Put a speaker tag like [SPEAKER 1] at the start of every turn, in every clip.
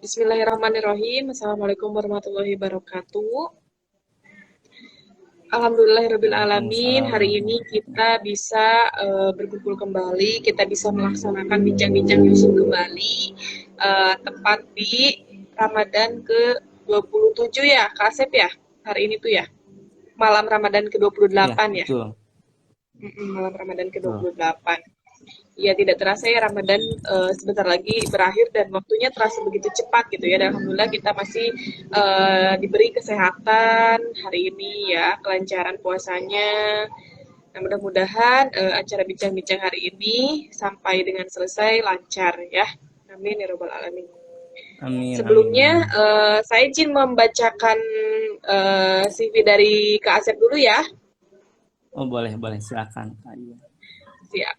[SPEAKER 1] Bismillahirrahmanirrahim. Assalamualaikum warahmatullahi wabarakatuh. Alhamdulillahirrabbilalamin.
[SPEAKER 2] Waalaikumsalam
[SPEAKER 1] Hari ini
[SPEAKER 2] warahmatullahi
[SPEAKER 1] kita bisa berkumpul kembali. Kita bisa melaksanakan bincang-bincang Yusuf kembali, tepat di Ramadan ke-27 ya, Kak Asep ya. Hari ini tuh ya, malam Ramadan
[SPEAKER 2] Ya,
[SPEAKER 1] ke-28 ya.
[SPEAKER 2] betul,
[SPEAKER 1] Malam Ramadan
[SPEAKER 2] betul.
[SPEAKER 1] ke-28. Ya, tidak terasa ya Ramadan sebentar lagi berakhir dan waktunya terasa begitu cepat gitu ya. Dan alhamdulillah kita masih diberi kesehatan hari ini ya, kelancaran puasanya. Nah, mudah-mudahan acara bincang-bincang hari ini sampai dengan selesai lancar ya. Amin ya robbal alamin.
[SPEAKER 2] Amin, amin,
[SPEAKER 1] Sebelumnya
[SPEAKER 2] amin.
[SPEAKER 1] saya izin membacakan CV dari Kak Asep dulu ya.
[SPEAKER 2] Oh, boleh, boleh. Silakan. Ayo.
[SPEAKER 1] Siap.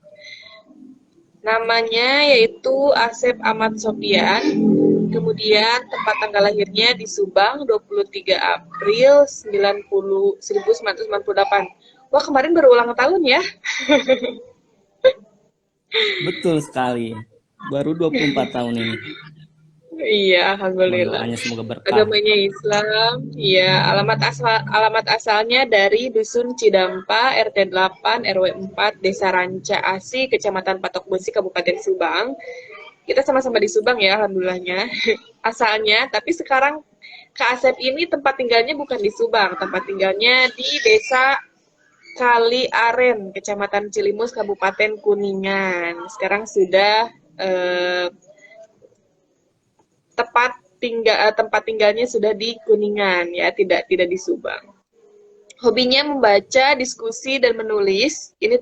[SPEAKER 1] Namanya yaitu Asep Ahmad Sofian. Kemudian tempat tanggal lahirnya di Subang 23 April 1998. Wah, kemarin baru ulang tahun ya.
[SPEAKER 2] Betul sekali. Baru 24 tahun ini.
[SPEAKER 1] Iya,
[SPEAKER 2] Mohon
[SPEAKER 1] alhamdulillah.
[SPEAKER 2] doanya semoga berkah.
[SPEAKER 1] Agamanya Islam. Iya, alamat asalnya dari Dusun Cidampa, RT 8, RW 4, Desa Ranca Asi, Kecamatan Patok Besi, Kabupaten Subang. Kita sama-sama di Subang ya, alhamdulillahnya. Asalnya, tapi sekarang Kak Asep ini tempat tinggalnya bukan di Subang, tempat tinggalnya di Desa Kali Aren, Kecamatan Cilimus, Kabupaten Kuningan. Sekarang sudah eh, tempat tinggalnya sudah di Kuningan ya, tidak di Subang. Hobinya membaca, diskusi dan menulis. Ini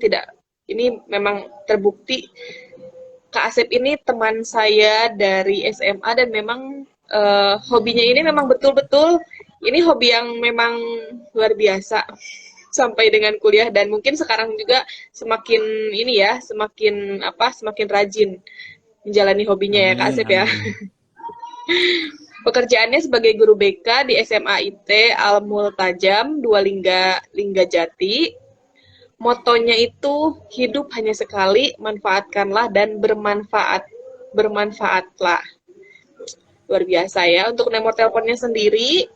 [SPEAKER 1] memang terbukti Kak Asep ini teman saya dari SMA dan memang hobinya ini memang betul-betul ini hobi yang memang luar biasa sampai dengan kuliah dan mungkin sekarang juga semakin ini ya, semakin rajin menjalani hobinya ya Kak
[SPEAKER 2] Amin,
[SPEAKER 1] Asep ya.
[SPEAKER 2] amin.
[SPEAKER 1] Pekerjaannya sebagai guru BK di SMA IT Al Multajam, Dua Linggajati. Motonya itu hidup hanya sekali, manfaatkanlah dan bermanfaatlah. Luar biasa ya. Untuk nomor teleponnya sendiri,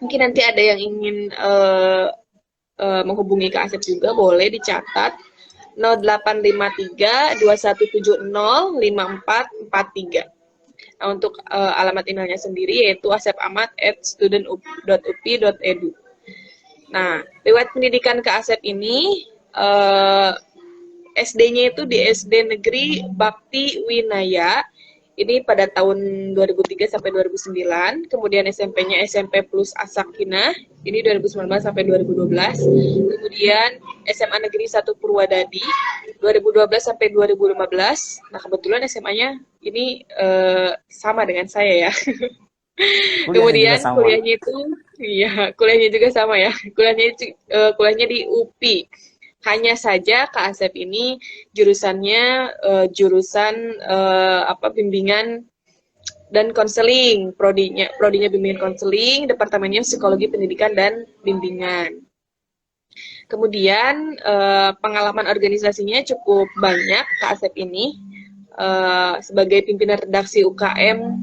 [SPEAKER 1] mungkin nanti ada yang ingin menghubungi Kak Asep juga, boleh dicatat 0853 2170 5443. Nah, untuk alamat emailnya sendiri yaitu asepahmad@student.upi.edu. Nah, lewat pendidikan Kak Asep ini SD-nya itu di SD Negeri Bakti Winaya. Ini pada tahun 2003 sampai 2009. Kemudian SMP-nya SMP Plus Asakina. Ini 2019 sampai 2012. Kemudian SMA Negeri 1 Purwadadi 2012 sampai 2015. Nah, kebetulan SMA-nya ini sama dengan saya ya.
[SPEAKER 2] Kuliahnya juga
[SPEAKER 1] Kemudian
[SPEAKER 2] sama.
[SPEAKER 1] kuliahnya itu, iya, kuliahnya juga sama ya. Kuliahnya di UPI. Hanya saja Kak Asep ini jurusannya jurusan bimbingan dan konseling, prodinya bimbingan konseling, departemennya psikologi pendidikan dan bimbingan. Kemudian pengalaman organisasinya cukup banyak Kak Asep ini sebagai pimpinan redaksi UKM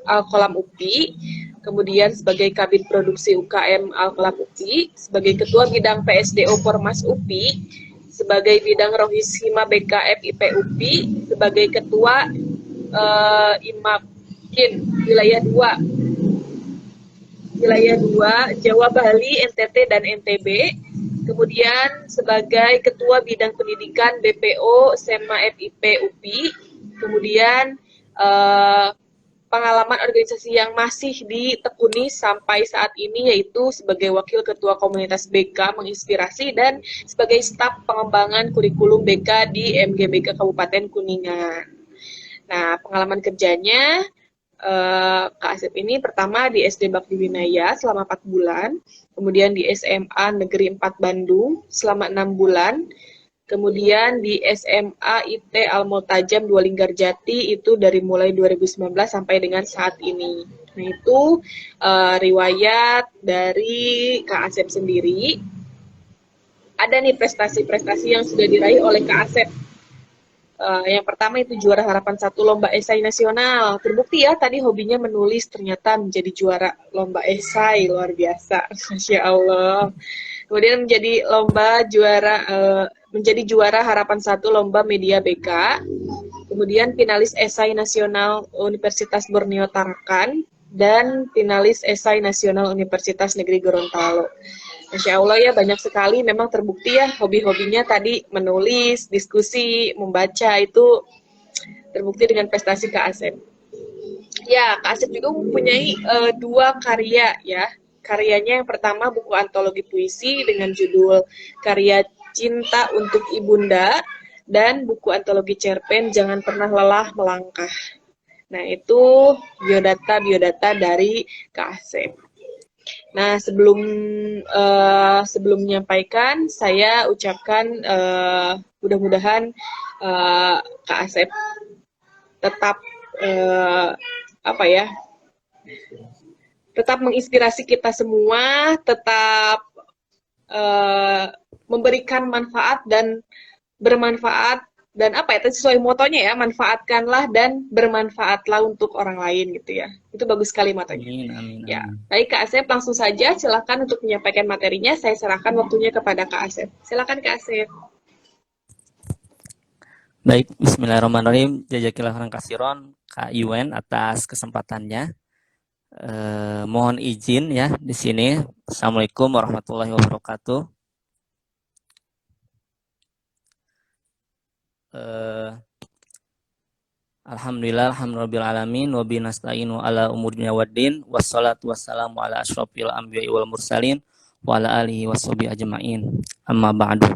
[SPEAKER 1] Al-Kolam UPI, kemudian sebagai Kabid Produksi UKM Al-Kolam UPI, sebagai Ketua Bidang PSDO Pormas UPI, sebagai Bidang Rohishima BKF IP UPI, sebagai Ketua IMAPKIN wilayah 2 Jawa, Bali, NTT, dan NTB. Kemudian sebagai Ketua Bidang Pendidikan BPO SEMA FIP UPI. Kemudian pengalaman organisasi yang masih ditekuni sampai saat ini yaitu sebagai Wakil Ketua Komunitas BK Menginspirasi dan sebagai staf pengembangan kurikulum BK di MGBK Kabupaten Kuningan. Nah, pengalaman kerjanya Kak Asep ini pertama di SD Bakti Winaya selama 4 bulan, kemudian di SMA Negeri 4 Bandung selama 6 bulan, kemudian di SMA IT Al Multajam 2 Linggarjati itu dari mulai 2019 sampai dengan saat ini. Nah, itu riwayat dari Kak Asep sendiri. Ada nih prestasi-prestasi yang sudah diraih oleh Kak Asep Yang pertama itu juara harapan satu lomba esai nasional. Terbukti ya tadi hobinya menulis ternyata menjadi juara lomba esai, luar biasa. Masya Allah. Kemudian menjadi juara harapan satu lomba media BK. Kemudian finalis esai nasional Universitas Borneo Tarakan dan finalis esai nasional Universitas Negeri Gorontalo. Masya Allah ya, banyak sekali memang terbukti ya hobi-hobinya tadi menulis, diskusi, membaca itu terbukti dengan prestasi Kak Asep. Ya, Kak Asep juga mempunyai dua karya ya. Karyanya yang pertama buku antologi puisi dengan judul Karya Cinta untuk Ibunda dan buku antologi cerpen Jangan Pernah Lelah Melangkah. Nah, itu biodata dari Kak Asep. Nah, sebelum menyampaikan, saya ucapkan mudah-mudahan Kak Asep tetap uh, apa ya, tetap menginspirasi kita semua, tetap memberikan manfaat dan bermanfaat dan apa ya, sesuai motonya ya, manfaatkanlah dan bermanfaatlah untuk orang lain gitu ya. Itu bagus sekali motonya.
[SPEAKER 2] Amin, amin,
[SPEAKER 1] Ya,
[SPEAKER 2] amin.
[SPEAKER 1] baik Kak Asep, langsung saja silakan untuk menyampaikan materinya. Saya serahkan waktunya kepada Kak Asep. Silakan Kak Asep.
[SPEAKER 2] Baik, bismillahirrahmanirrahim. Jazakillah khairan kasiron Kak Yuen atas kesempatannya. Mohon izin ya di sini. Assalamualaikum warahmatullahi wabarakatuh. Alhamdulillah, alhamdulillah alamin, wa bi nasta'inu ala umurina waddin, wassalatu wassalamu ala asyrafil anbiya'i wal mursalin, wa ala alihi washabihi ajma'in. Amma ba'du.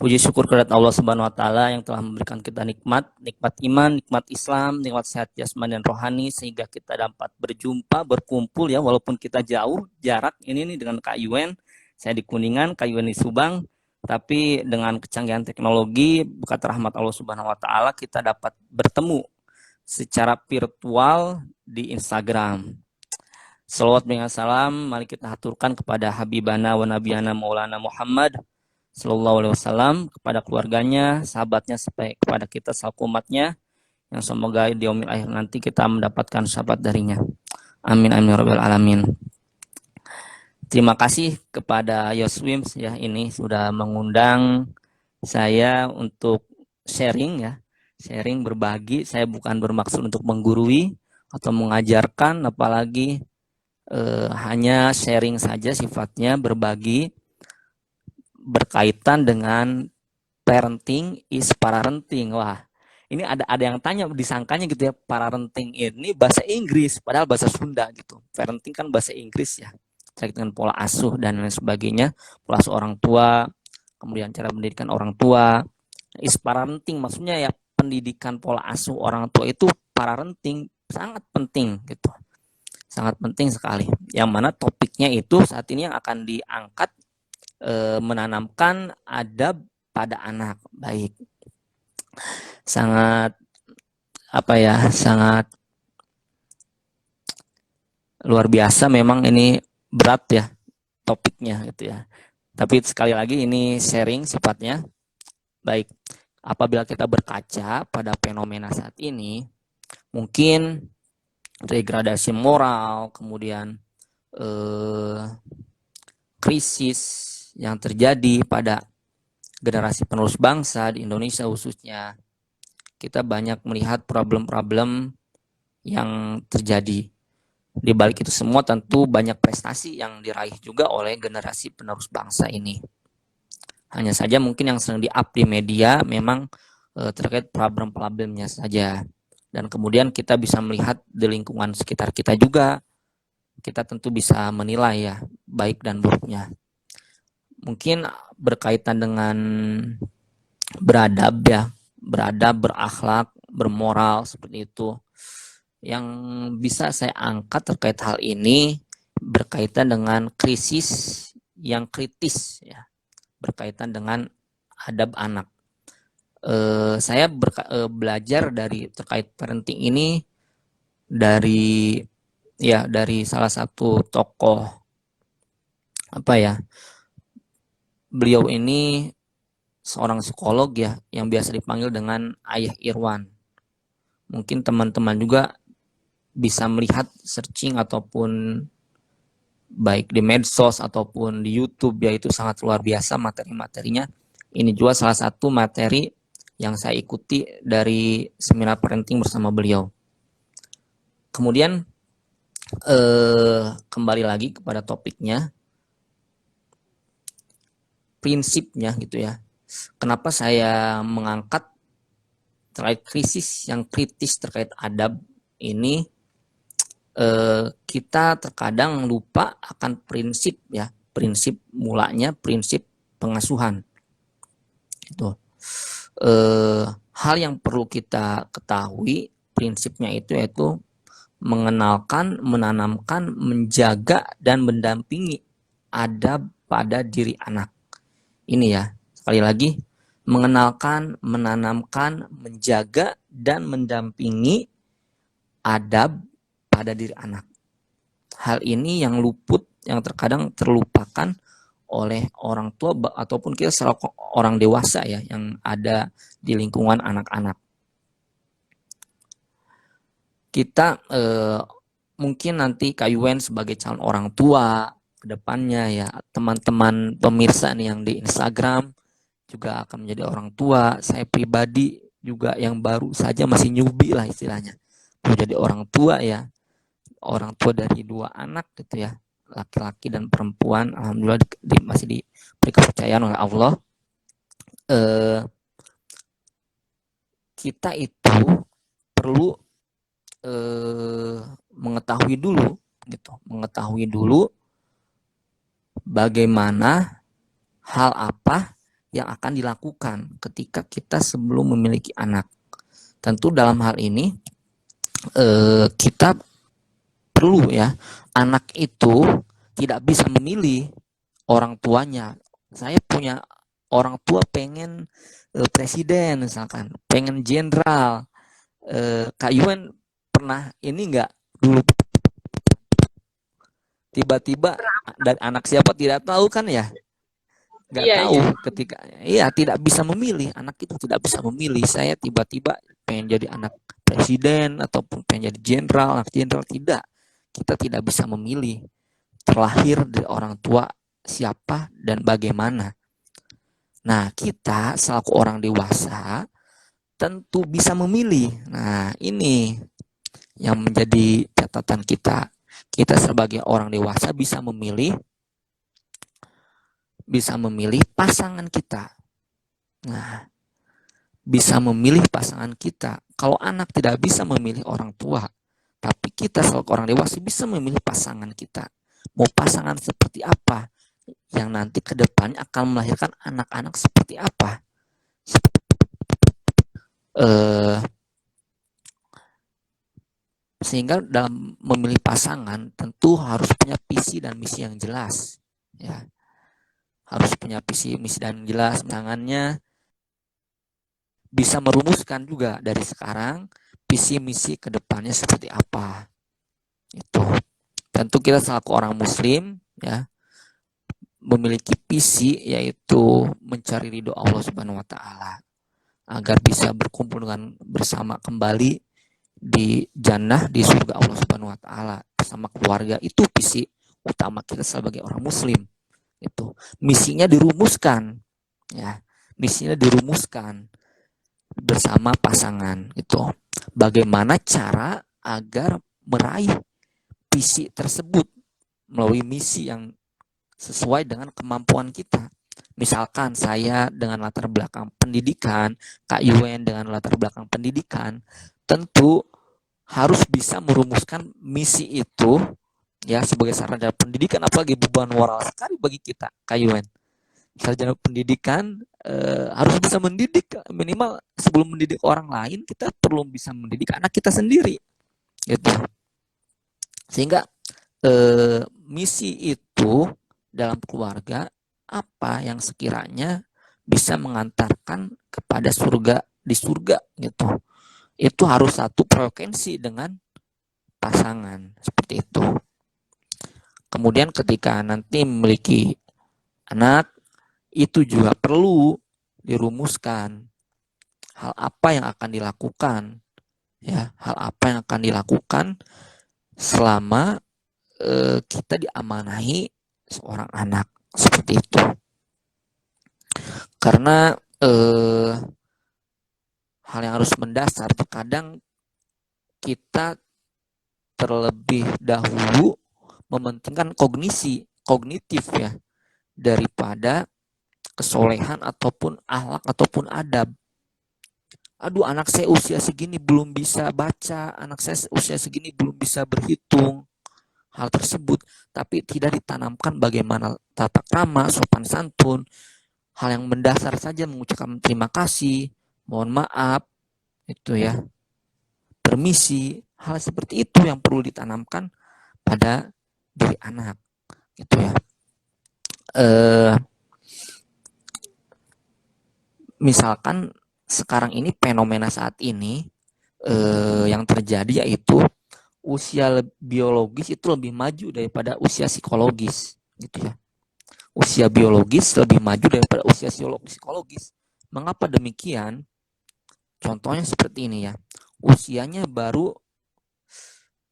[SPEAKER 2] Puji syukur kepada Allah Subhanahu wa taala yang telah memberikan kita nikmat iman, nikmat Islam, nikmat sehat jasmani dan rohani sehingga kita dapat berjumpa, berkumpul ya walaupun kita jauh jarak ini nih dengan Kak Yuen. Saya di Kuningan, Kak Yuen di Subang, tapi dengan kecanggihan teknologi berkat rahmat Allah Subhanahu wa taala kita dapat bertemu secara virtual di Instagram. Shalawat dengan salam mari kita haturkan kepada Habibana wa Nabiyana Maulana Muhammad Sallallahu Alaihi Wasallam, kepada keluarganya, sahabatnya, sampai kepada kita selaku umatnya, yang semoga di yaumil akhir nanti kita mendapatkan syafaat darinya. Amin amin rabbal alamin. Terima kasih kepada Yoswims ya, ini sudah mengundang saya untuk sharing ya, sharing berbagi. Saya bukan bermaksud untuk menggurui atau mengajarkan, apalagi hanya sharing saja sifatnya, berbagi berkaitan dengan parenting is parenting. Wah, ini ada yang tanya, disangkanya gitu ya, parenting ini bahasa Inggris, padahal bahasa Sunda gitu. Parenting kan bahasa Inggris ya, terkait dengan pola asuh dan lain sebagainya, pola asuh orang tua, kemudian cara pendidikan orang tua. Is parenting maksudnya ya pendidikan pola asuh orang tua itu parenting sangat penting gitu, sangat penting sekali. Yang mana topiknya itu saat ini yang akan diangkat menanamkan adab pada anak baik. Sangat sangat luar biasa, memang ini berat ya topiknya gitu ya. Tapi sekali lagi ini sharing sifatnya. Baik, apabila kita berkaca pada fenomena saat ini, mungkin degradasi moral, kemudian krisis yang terjadi pada generasi penerus bangsa di Indonesia khususnya, kita banyak melihat problem-problem yang terjadi. Di balik itu semua tentu banyak prestasi yang diraih juga oleh generasi penerus bangsa ini. Hanya saja mungkin yang sering di-up di media memang terkait problem-problemnya saja. Dan kemudian kita bisa melihat di lingkungan sekitar kita juga, kita tentu bisa menilai ya baik dan buruknya. Mungkin berkaitan dengan beradab ya, beradab, berakhlak, bermoral seperti itu. Yang bisa saya angkat terkait hal ini berkaitan dengan krisis yang kritis ya, berkaitan dengan adab anak. Saya belajar dari terkait parenting ini dari salah satu tokoh beliau ini seorang psikolog ya yang biasa dipanggil dengan Ayah Irwan. Mungkin teman-teman juga bisa melihat searching ataupun baik di medsos ataupun di YouTube, yaitu sangat luar biasa materi-materinya. Ini juga salah satu materi yang saya ikuti dari seminar parenting bersama beliau. Kemudian kembali lagi kepada topiknya, prinsipnya gitu ya. Kenapa saya mengangkat terkait krisis yang kritis terkait adab ini? Kita terkadang lupa akan prinsip ya, prinsip mulanya, prinsip pengasuhan. Itu hal yang perlu kita ketahui, prinsipnya itu yaitu mengenalkan, menanamkan, menjaga dan mendampingi adab pada diri anak. Ini ya, sekali lagi, mengenalkan, menanamkan, menjaga dan mendampingi adab pada diri anak. Hal ini yang luput, yang terkadang terlupakan oleh orang tua ataupun kita selaku orang dewasa ya yang ada di lingkungan anak-anak. Kita mungkin nanti Kak Yuen sebagai calon orang tua ke depannya ya, teman-teman pemirsa nih yang di Instagram juga akan menjadi orang tua. Saya pribadi juga yang baru saja masih newbie lah istilahnya, menjadi orang tua ya, orang tua dari 2 anak gitu ya, laki-laki dan perempuan. Alhamdulillah masih diberi kepercayaan oleh Allah. Kita itu perlu mengetahui dulu bagaimana, hal apa yang akan dilakukan ketika kita sebelum memiliki anak. Tentu dalam hal ini kita perlu ya, anak itu tidak bisa memilih orang tuanya. Saya punya orang tua pengen presiden misalkan, pengen jenderal. Kak Yuen pernah ini enggak dulu tiba-tiba dan anak siapa tidak tahu kan ya? Nggak tahu ketika tidak bisa memilih, anak itu tidak bisa memilih. Saya tiba-tiba pengen jadi anak presiden ataupun pengen jadi jenderal, anak jenderal, tidak. Kita tidak bisa memilih terlahir dari orang tua siapa dan bagaimana. Nah, kita selaku orang dewasa tentu bisa memilih. Nah, ini yang menjadi catatan kita. Kita sebagai orang dewasa bisa memilih pasangan kita. Nah, bisa memilih pasangan kita. Kalau anak tidak bisa memilih orang tua, tapi kita selaku orang dewasa bisa memilih pasangan kita. Mau pasangan seperti apa yang nanti ke depannya akan melahirkan anak-anak seperti apa. Sehingga dalam memilih pasangan tentu harus punya visi dan misi yang jelas. Ya, harus punya visi misi dan jelas. Pasangannya bisa merumuskan juga dari sekarang visi misi ke depannya seperti apa. Itu tentu kita selaku orang muslim ya memiliki visi, yaitu mencari ridho Allah Subhanahu wa taala agar bisa berkumpul dengan bersama kembali di jannah, di surga Allah Subhanahu wa taala bersama keluarga. Itu visi utama kita sebagai orang muslim. Itu misinya dirumuskan ya, misinya dirumuskan bersama pasangan. Itu bagaimana cara agar meraih visi tersebut melalui misi yang sesuai dengan kemampuan kita. Misalkan saya dengan latar belakang pendidikan, Kak Yuen dengan latar belakang pendidikan, tentu harus bisa merumuskan misi itu ya sebagai sarjana pendidikan, apalagi beban moral sekali bagi kita, Kak Yuen. Sarjana pendidikan harus bisa mendidik, minimal sebelum mendidik orang lain kita perlu bisa mendidik anak kita sendiri gitu. Sehingga misi itu dalam keluarga apa yang sekiranya bisa mengantarkan kepada surga, di surga gitu. Itu harus satu frekuensi dengan pasangan seperti itu. Kemudian ketika nanti memiliki anak, itu juga perlu dirumuskan hal apa yang akan dilakukan, ya, hal apa yang akan dilakukan selama kita diamanahi seorang anak, seperti itu. Karena hal yang harus mendasar, terkadang kita terlebih dahulu mementingkan kognitif ya, daripada kesolehan ataupun akhlak ataupun adab. Aduh, anak saya usia segini belum bisa baca, anak saya usia segini belum bisa berhitung. Hal tersebut, tapi tidak ditanamkan bagaimana tata krama, sopan santun, hal yang mendasar saja, mengucapkan terima kasih, mohon maaf, itu ya, permisi, hal seperti itu yang perlu ditanamkan pada diri anak, gitu ya. Misalkan sekarang ini fenomena saat ini yang terjadi yaitu usia biologis itu lebih maju daripada usia psikologis, gitu ya. Usia biologis lebih maju daripada usia psikologis. Mengapa demikian? Contohnya seperti ini ya. Usianya baru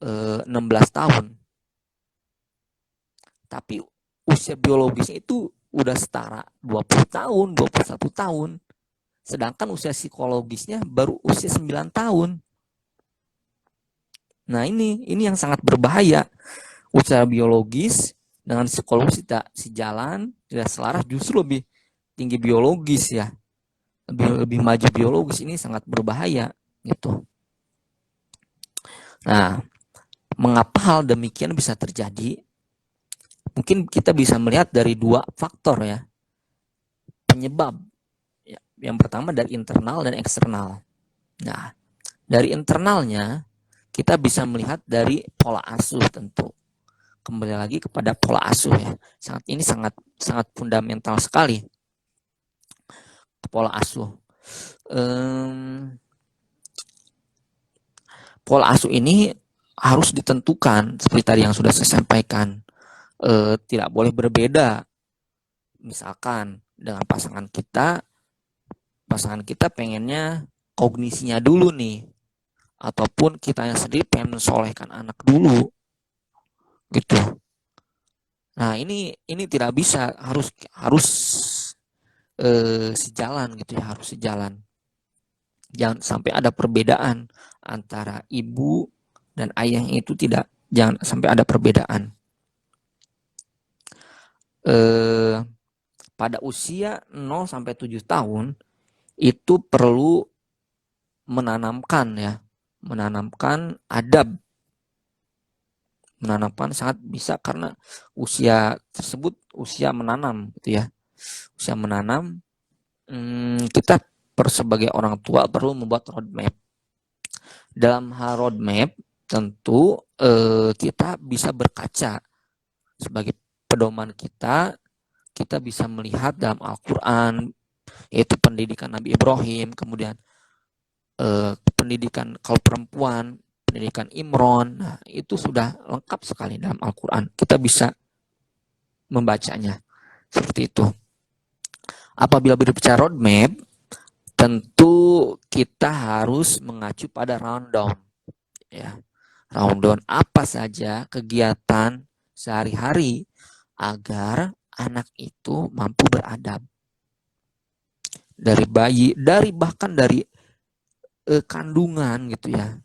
[SPEAKER 2] 16 tahun. Tapi usia biologisnya itu udah setara 20 tahun, 21 tahun. Sedangkan usia psikologisnya baru usia 9 tahun. Nah, ini yang sangat berbahaya. Usia biologis dengan psikologis tidak sejalan, tidak selaras, justru lebih tinggi biologis ya. Lebih maju biologis, ini sangat berbahaya gitu. Nah, mengapa hal demikian bisa terjadi? Mungkin kita bisa melihat dari dua faktor ya. Penyebab. Yang pertama dari internal dan eksternal. Nah, dari internalnya kita bisa melihat dari pola asuh tentu. Kembali lagi kepada pola asuh ya. Ini sangat fundamental sekali. Pola asuh. Pola asuh ini harus ditentukan seperti tadi yang sudah saya sampaikan. Tidak boleh berbeda. Misalkan dengan pasangan kita pengennya kognisinya dulu nih, ataupun kita yang sendiri pengen mensolehkan anak dulu, gitu. Nah, ini tidak bisa, harus sejalan gitu ya, harus sejalan. Jangan sampai ada perbedaan antara ibu dan ayah, itu jangan sampai ada perbedaan. Pada usia 0 sampai 7 tahun itu perlu menanamkan adab. Menanamkan sangat bisa, karena usia tersebut usia menanam gitu ya. Usia menanam, kita sebagai orang tua perlu membuat roadmap. Dalam hal roadmap tentu kita bisa berkaca sebagai pedoman kita bisa melihat dalam Al-Quran, yaitu pendidikan Nabi Ibrahim, kemudian pendidikan kalau perempuan, pendidikan Imron. Nah, itu sudah lengkap sekali dalam Al-Quran. Kita bisa membacanya seperti itu. Apabila berbicara roadmap, tentu kita harus mengacu pada rundown. Ya, rundown apa saja kegiatan sehari-hari agar anak itu mampu beradab. Dari bayi, bahkan dari kandungan gitu ya.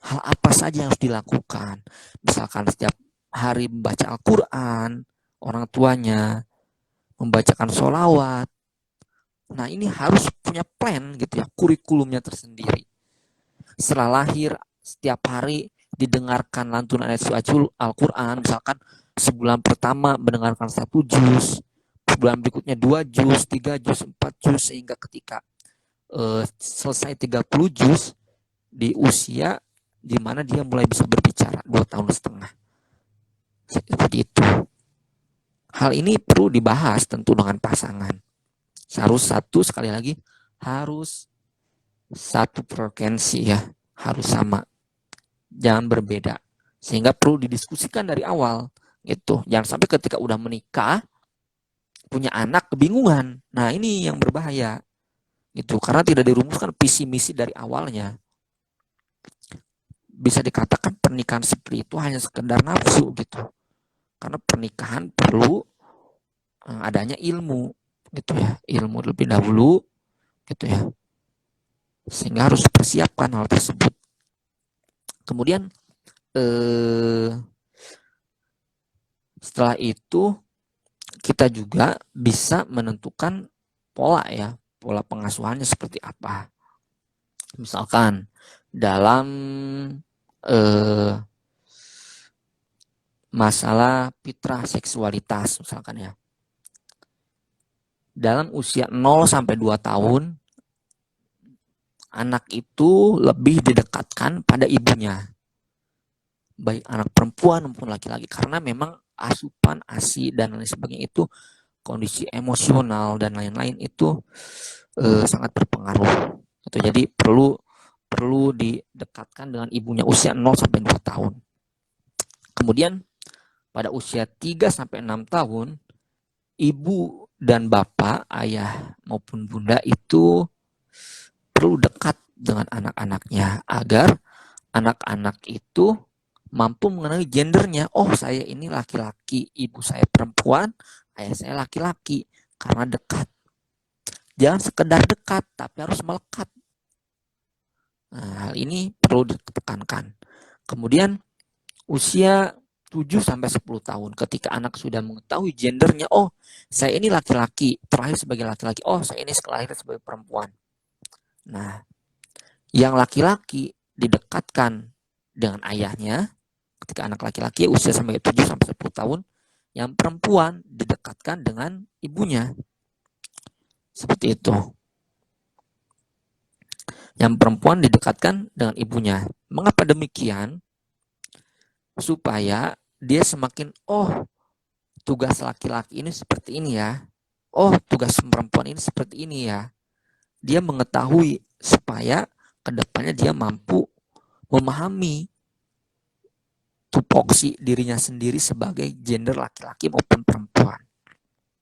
[SPEAKER 2] Hal apa saja yang harus dilakukan. Misalkan setiap hari membaca Al-Quran, orang tuanya membacakan sholawat. Nah, ini harus punya plan gitu ya, kurikulumnya tersendiri. Setelah lahir, setiap hari didengarkan lantunan ayat suci Al-Quran. Misalkan sebulan pertama mendengarkan 1 juz, bulan berikutnya 2 juz, 3 juz, 4 juz, sehingga ketika selesai 30 juz di usia di mana dia mulai bisa berbicara 2,5 tahun. Seperti itu. Hal ini perlu dibahas tentu dengan pasangan. Sekali lagi harus satu frekuensi ya, harus sama. Jangan berbeda. Sehingga perlu didiskusikan dari awal gitu. Jangan sampai ketika udah menikah punya anak kebingungan. Nah, ini yang berbahaya.
[SPEAKER 3] gitu, karena tidak dirumuskan visi misi dari awalnya. Bisa dikatakan pernikahan seperti itu hanya sekedar nafsu gitu, karena pernikahan perlu adanya ilmu gitu ya, ilmu lebih dahulu gitu ya, sehingga harus persiapkan hal tersebut. Kemudian setelah itu kita juga bisa menentukan pola ya, pola pengasuhannya seperti apa. Misalkan dalam masalah fitrah seksualitas misalkan ya. Dalam usia 0 sampai 2 tahun anak itu lebih didekatkan pada ibunya. Baik anak perempuan maupun laki-laki, karena memang asupan ASI dan lain sebagainya itu kondisi emosional dan lain-lain itu sangat berpengaruh. Gitu. Jadi perlu didekatkan dengan ibunya usia 0 sampai 2 tahun. Kemudian pada usia 3 sampai 6 tahun ibu dan bapak, ayah maupun bunda itu perlu dekat dengan anak-anaknya agar anak-anak itu mampu mengenali gendernya. Oh, saya ini laki-laki, ibu saya perempuan, ayah saya laki-laki, karena dekat. Jangan sekedar dekat, tapi harus melekat. Nah, hal ini perlu ditekankan. Kemudian usia 7 sampai 10 tahun ketika anak sudah mengetahui gendernya, oh, saya ini laki-laki, terlahir sebagai laki-laki, oh, saya ini lahir sebagai perempuan. Nah, yang laki-laki didekatkan dengan ayahnya ketika anak laki-laki usia sampai 7 sampai 10 tahun, yang perempuan didekatkan dengan ibunya. Seperti itu. Yang perempuan didekatkan dengan ibunya. Mengapa demikian? Supaya dia semakin, oh, tugas laki-laki ini seperti ini ya. Oh, tugas perempuan ini seperti ini ya. Dia mengetahui supaya kedepannya dia mampu memahami tupoksi dirinya sendiri sebagai gender laki-laki maupun perempuan.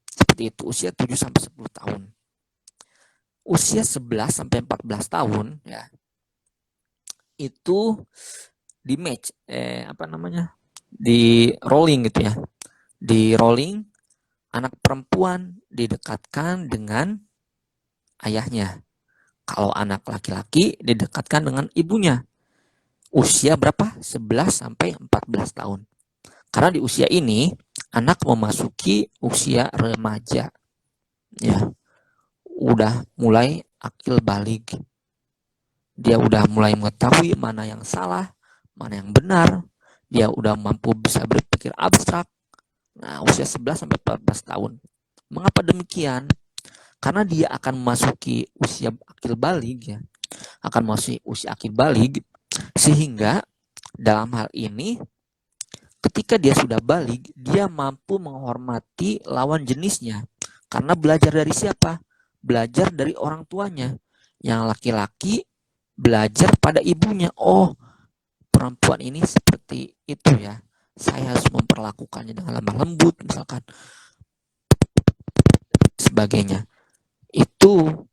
[SPEAKER 3] Seperti itu, usia 7 sampai 10 tahun. Usia 11 sampai 14 tahun ya. Itu di match di rolling gitu ya. Di rolling anak perempuan didekatkan dengan ayahnya. Kalau anak laki-laki didekatkan dengan ibunya. Usia berapa? 11 sampai 14 tahun. Karena di usia ini anak memasuki usia remaja. Ya. Udah mulai akil balik. Dia udah mulai mengetahui mana yang salah, mana yang benar. Dia udah mampu bisa berpikir abstrak. Nah, usia 11 sampai 14 tahun. Mengapa demikian? Karena dia akan memasuki usia akil balik ya. Akan memasuki usia akil balik sehingga dalam hal ini ketika dia sudah balik, dia mampu menghormati lawan jenisnya. Karena belajar dari siapa? Belajar dari orang tuanya. Yang laki-laki belajar pada ibunya. Oh, perempuan ini seperti itu ya. Saya harus memperlakukannya dengan lemah lembut misalkan. Sebagainya. Itu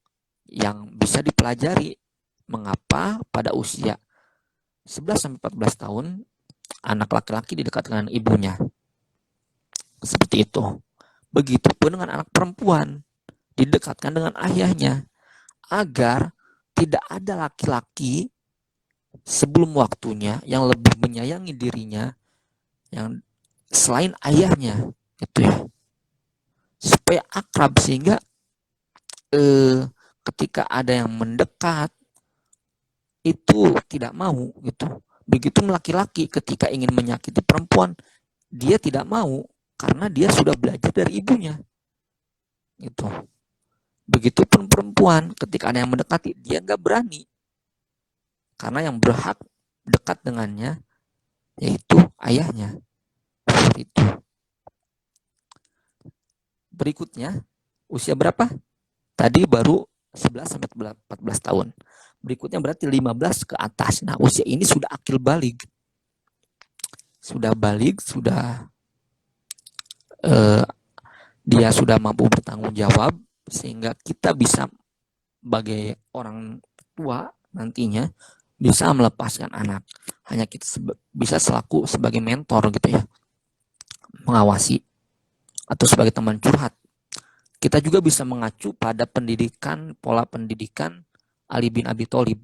[SPEAKER 3] yang bisa dipelajari. Mengapa pada usia 11 sampai 14 tahun anak laki-laki didekatkan dengan ibunya. Seperti itu. Begitupun dengan anak perempuan didekatkan dengan ayahnya agar tidak ada laki-laki sebelum waktunya yang lebih menyayangi dirinya yang selain ayahnya gitu ya. Supaya akrab sehingga ketika ada yang mendekat itu tidak mau gitu. Begitu laki-laki ketika ingin menyakiti perempuan, dia tidak mau karena dia sudah belajar dari ibunya. Gitu. Begitupun perempuan ketika ada yang mendekati, dia nggak berani. Karena yang berhak dekat dengannya yaitu ayahnya. Seperti itu. Berikutnya, usia berapa? Tadi baru 11 sampai 14 tahun. Berikutnya berarti 15 ke atas. Nah, usia ini sudah akil balik. Sudah balik, sudah dia sudah mampu bertanggung jawab sehingga kita bisa sebagai orang tua nantinya bisa melepaskan anak. Hanya kita bisa selaku sebagai mentor gitu ya, mengawasi atau sebagai teman curhat. Kita juga bisa mengacu pada pendidikan, pola pendidikan Ali bin Abi Thalib.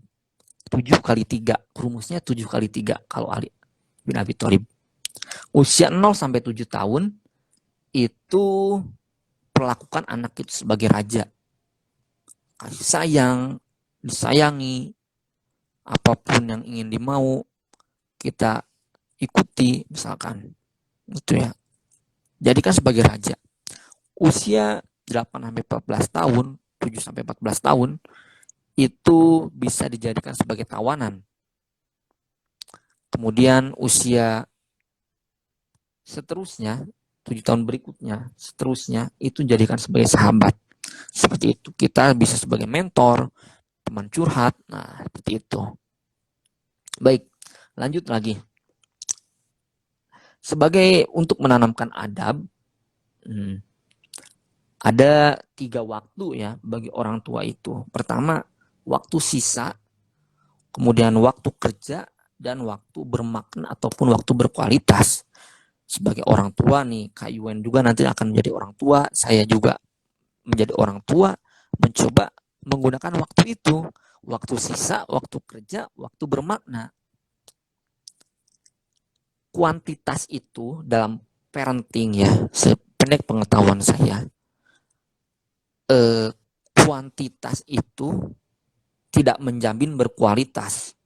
[SPEAKER 3] 7x3, rumusnya 7x3 kalau Ali bin Abi Thalib. Usia 0 sampai 7 tahun itu perlakukan anak itu sebagai raja. Kasih sayang, disayangi, apapun yang ingin dimau, kita ikuti misalkan. Itu ya. Jadikan sebagai raja. Usia 8 sampai 14 tahun, 7 sampai 14 tahun itu bisa dijadikan sebagai tawanan. Kemudian usia seterusnya, 7 tahun berikutnya, seterusnya itu jadikan sebagai sahabat. Seperti itu. Kita bisa sebagai mentor, teman curhat. Nah, seperti itu. Baik, lanjut lagi. Sebagai untuk menanamkan adab, ada 3 waktu ya bagi orang tua itu. Pertama, waktu sisa, kemudian waktu kerja, dan waktu bermakna ataupun waktu berkualitas. Sebagai orang tua nih, Kak Yuen juga nanti akan menjadi orang tua, saya juga menjadi orang tua, mencoba menggunakan waktu itu. Waktu sisa, waktu kerja, waktu bermakna. Kuantitas itu dalam parenting ya, sependek pengetahuan saya, kuantitas itu tidak menjamin berkualitas.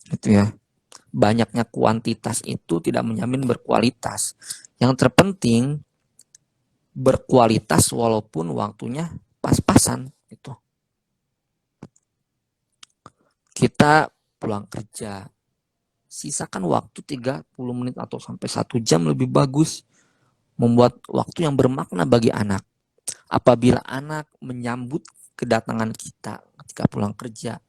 [SPEAKER 3] Gitu ya. Banyaknya kuantitas itu tidak menjamin berkualitas. Yang terpenting berkualitas walaupun waktunya pas-pasan gitu. Kita pulang kerja, sisakan waktu 30 menit atau sampai 1 jam lebih bagus, membuat waktu yang bermakna bagi anak. Apabila anak menyambut kedatangan kita ketika pulang kerja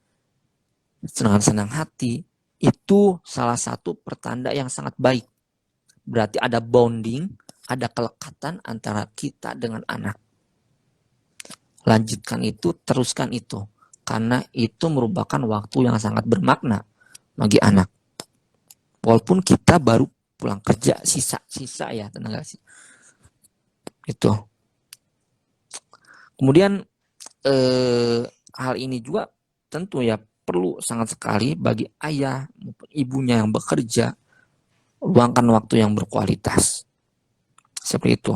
[SPEAKER 3] dengan senang hati, itu salah satu pertanda yang sangat baik. Berarti ada bonding, ada kelekatan antara kita dengan anak. Lanjutkan itu, teruskan itu. Karena itu merupakan waktu yang sangat bermakna bagi anak. Walaupun kita baru pulang kerja, sisa ya tenaga sih. Itu. Kemudian hal ini juga tentu ya perlu sangat sekali bagi ayah maupun ibunya yang bekerja, luangkan waktu yang berkualitas. Seperti itu.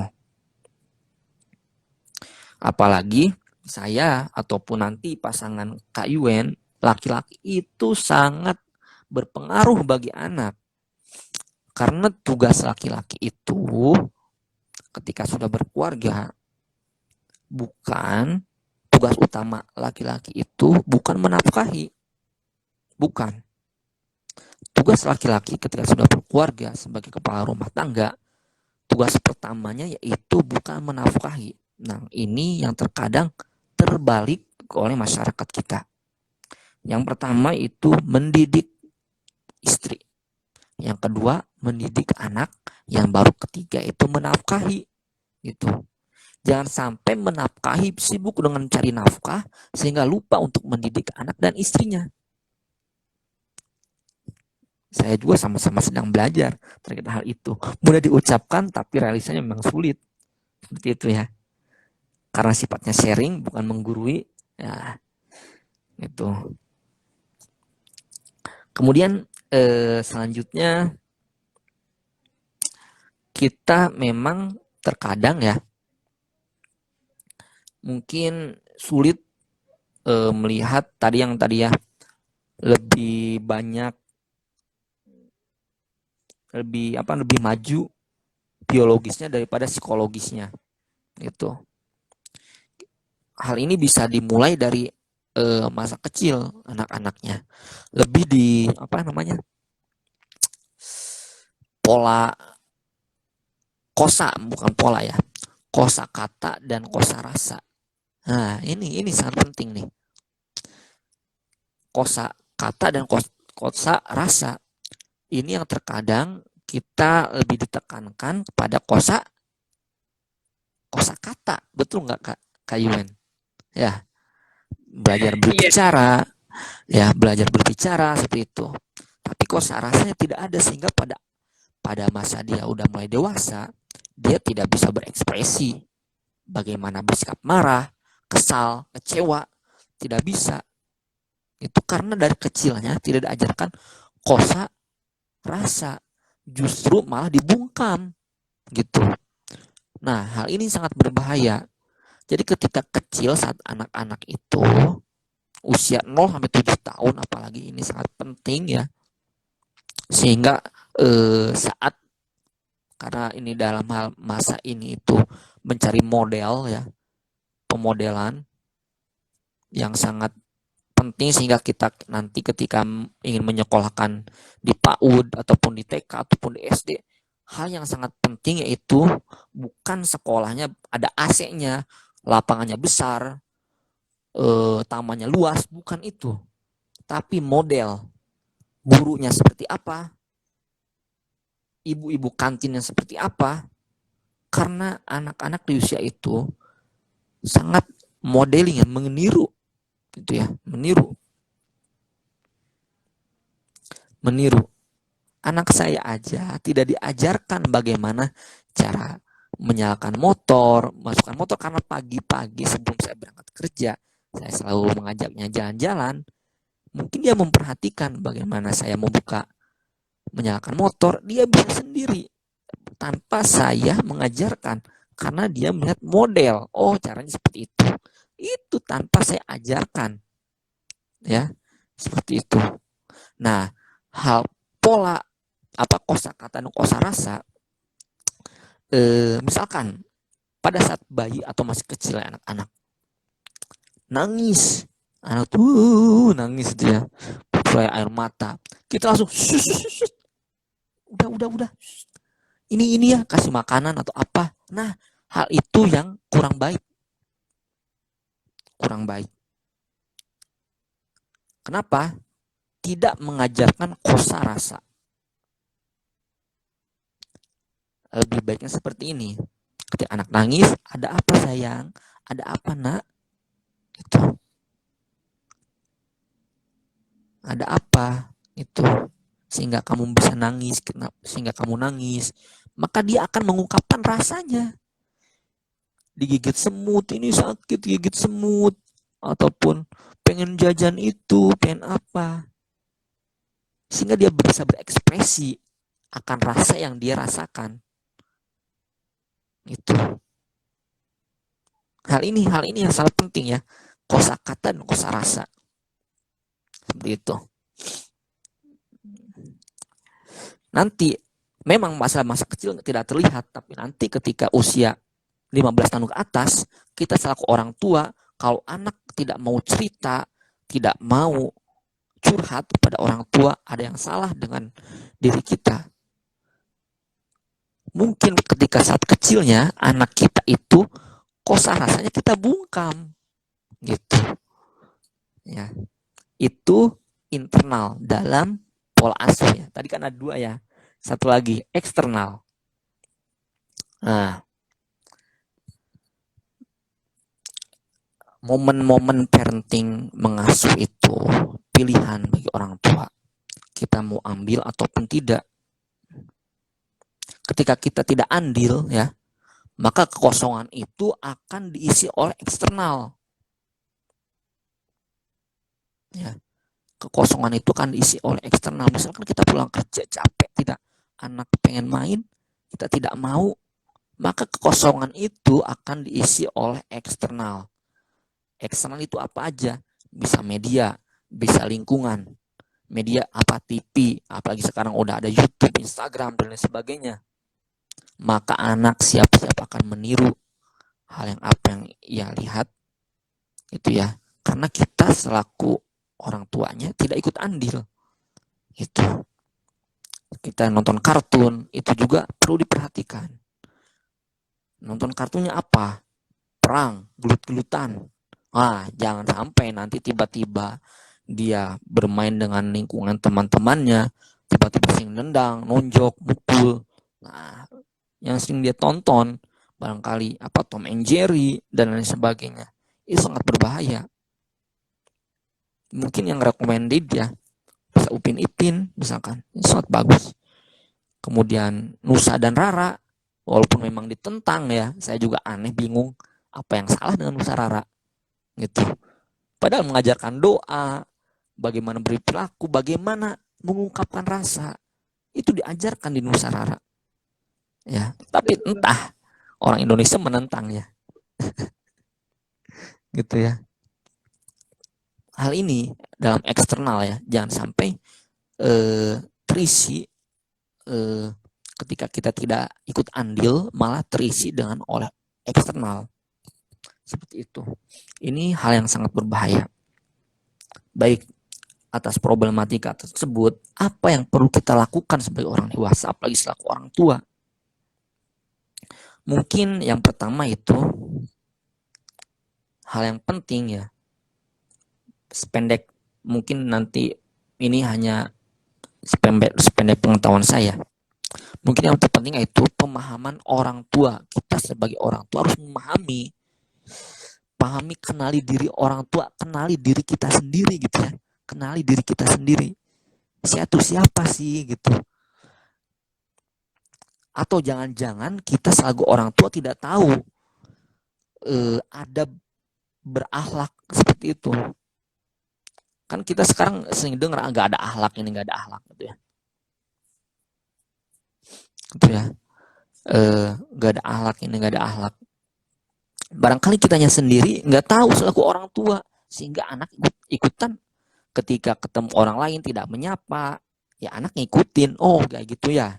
[SPEAKER 3] Apalagi saya ataupun nanti pasangan Kak Yuen, laki-laki itu sangat berpengaruh bagi anak. Karena tugas laki-laki itu ketika sudah berkeluarga, bukan tugas utama laki-laki itu bukan menafkahi. Bukan. Tugas laki-laki ketika sudah berkeluarga sebagai kepala rumah tangga, tugas pertamanya yaitu bukan menafkahi. Nah, ini yang terkadang terbalik oleh masyarakat kita. Yang pertama itu mendidik istri. Yang kedua, mendidik anak. Yang baru ketiga itu menafkahi. Gitu. Jangan sampai menafkahi, sibuk dengan cari nafkah sehingga lupa untuk mendidik anak dan istrinya. Saya juga sama-sama sedang belajar terkait hal itu. Mudah diucapkan tapi realisasinya memang sulit. Seperti itu ya. Karena sifatnya sharing bukan menggurui. Ya, itu. Kemudian selanjutnya kita memang terkadang ya mungkin sulit melihat tadi ya lebih banyak lebih maju biologisnya daripada psikologisnya gitu. Hal ini bisa dimulai dari masa kecil anak-anaknya, lebih di pola kosa, bukan pola ya, kosa kata dan kosa rasa. Nah, ini sangat penting nih. Kosa kata dan kosa rasa. Ini yang terkadang kita lebih ditekankan pada kosa kata. Betul nggak Kak Yuen? ya, belajar
[SPEAKER 1] Iya.
[SPEAKER 3] berbicara, ya, belajar berbicara seperti itu. Tapi kok rasanya tidak ada, sehingga pada pada masa dia udah mulai dewasa, dia tidak bisa berekspresi bagaimana bersikap marah, kesal, kecewa, tidak bisa. Itu karena dari kecilnya tidak diajarkan kosa rasa, justru malah dibungkam gitu. Nah, hal ini sangat berbahaya. Jadi ketika kecil, saat anak-anak itu usia 0 sampai 7 tahun, apalagi ini sangat penting ya, sehingga saat, karena ini dalam hal masa ini itu mencari model ya, pemodelan yang sangat penting, sehingga kita nanti ketika ingin menyekolahkan di PAUD ataupun di TK ataupun di SD, hal yang sangat penting yaitu bukan sekolahnya ada AC-nya, lapangannya besar, tamannya luas, bukan itu. Tapi model gurunya seperti apa, ibu-ibu kantinnya seperti apa, karena anak-anak di usia itu sangat modeling ya, meniru gitu ya, meniru. Anak saya aja tidak diajarkan bagaimana cara menyalakan motor, masukkan motor, karena pagi-pagi sebelum saya berangkat kerja, saya selalu mengajaknya jalan-jalan. Mungkin dia memperhatikan bagaimana saya membuka, menyalakan motor, dia bisa sendiri tanpa saya mengajarkan, karena dia melihat model, oh caranya seperti itu. Itu tanpa saya ajarkan, ya, seperti itu. Nah, hal pola apa kosakata dan kosarasa, misalkan pada saat bayi atau masih kecil ya, anak-anak nangis, anak tuh nangis dia, mulai air mata, kita langsung udah, ini ya, kasih makanan atau apa. Nah, hal itu yang kurang baik. Kenapa? Tidak mengajarkan kosa rasa. Lebih baiknya seperti ini. Ketika anak nangis, ada apa sayang? Ada apa nak? Itu. Ada apa? Itu. Sehingga kamu bisa nangis, sehingga kamu nangis. Maka dia akan mengungkapkan rasanya. Digigit semut, ini sakit, gigit semut. Ataupun pengen jajan itu, pengen apa. Sehingga dia bisa berekspresi akan rasa yang dia rasakan. Itu. Hal ini yang sangat penting ya. Kosakata dan kosarasa. Seperti itu. Nanti memang masa-masa kecil tidak terlihat, tapi nanti ketika usia 15 tahun ke atas, kita selaku orang tua, kalau anak tidak mau cerita, tidak mau curhat kepada orang tua, ada yang salah dengan diri kita. Mungkin ketika saat kecilnya anak kita itu kosa rasanya kita bungkam gitu ya. Itu internal dalam pola asuh ya. Tadi kan ada 2 ya, satu lagi eksternal. Nah, momen-momen parenting mengasuh itu pilihan bagi orang tua, kita mau ambil ataupun tidak. Ketika kita tidak andil ya, maka kekosongan itu akan diisi oleh eksternal. Ya, kekosongan itu akan diisi oleh eksternal. Misalkan kita pulang kerja capek, tidak, anak pengen main, kita tidak mau, maka kekosongan itu akan diisi oleh eksternal. Eksternal itu apa aja? Bisa media, bisa lingkungan. Media apa, TV, apalagi sekarang udah ada YouTube, Instagram, dan lain sebagainya. Maka anak siap-siap akan meniru hal yang apa yang ia lihat itu ya, karena kita selaku orang tuanya tidak ikut andil. Itu kita nonton kartun itu juga perlu diperhatikan. Nonton kartunnya apa? Perang, gelut-gelutan. Jangan sampai nanti tiba-tiba dia bermain dengan lingkungan teman-temannya, tiba-tiba sering nendang, nonjok, mukul. Nah, yang sering dia tonton barangkali Tom and Jerry dan lain sebagainya. itu sangat berbahaya. Mungkin yang recommended ya bisa Upin Ipin misalkan, ini sangat bagus. Kemudian Nusa dan Rara, walaupun memang ditentang ya, saya juga aneh, bingung apa yang salah dengan Nusa Rara gitu. Padahal mengajarkan doa, bagaimana berperilaku, bagaimana mengungkapkan rasa, itu diajarkan di Nusa Rara. Ya, tapi
[SPEAKER 1] Betul.
[SPEAKER 3] entah orang Indonesia menentang ya. Gitu ya. Hal ini dalam eksternal ya, jangan sampai terisi ketika kita tidak ikut andil malah terisi dengan oleh eksternal. Seperti itu. Ini hal yang sangat berbahaya. Baik, atas problematika tersebut, apa yang perlu kita lakukan sebagai orang dewasa, apalagi selaku orang tua? Mungkin yang pertama itu hal yang penting ya, sependek mungkin nanti ini hanya sependek pengetahuan saya. Mungkin yang terpenting itu pemahaman orang tua. Kita sebagai orang tua harus pahami, kenali diri orang tua, kenali diri kita sendiri gitu ya. Kenali diri kita sendiri. Saya tuh siapa sih gitu. Atau jangan-jangan kita selaku orang tua tidak tahu adab berakhlak seperti itu. Kan kita sekarang sering dengar nggak ada akhlak ini, nggak ada akhlak gitu ya. Gitu ya. Nggak ada akhlak ini, nggak ada akhlak. Barangkali kitanya sendiri nggak tahu selaku orang tua, sehingga anak ikutan ketika ketemu orang lain tidak menyapa, ya anak ngikutin, oh kayak gitu ya.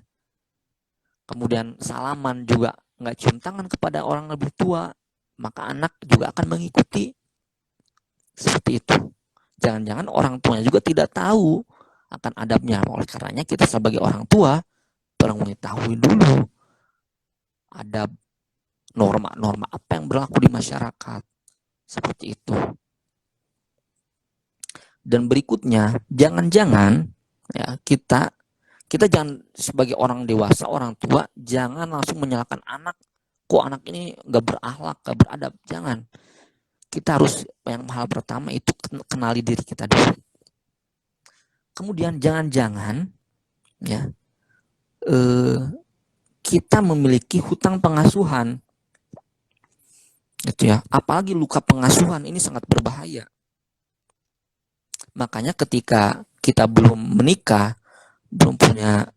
[SPEAKER 3] Kemudian salaman juga nggak cium tangan kepada orang lebih tua, maka anak juga akan mengikuti. Seperti itu. Jangan-jangan orang tuanya juga tidak tahu akan adabnya. Oleh karenanya kita sebagai orang tua perlu mengetahui dulu adab, norma-norma apa yang berlaku di masyarakat. Seperti itu. Dan berikutnya, jangan-jangan ya kita jangan sebagai orang dewasa, orang tua, jangan langsung menyalahkan anak. Kok anak ini nggak berakhlak, nggak beradab? Jangan. Kita harus, yang hal pertama itu kenali diri kita dulu. Kemudian jangan-jangan ya kita memiliki hutang pengasuhan, gitu ya. Apalagi luka pengasuhan ini sangat berbahaya. Makanya ketika kita belum menikah, belum punya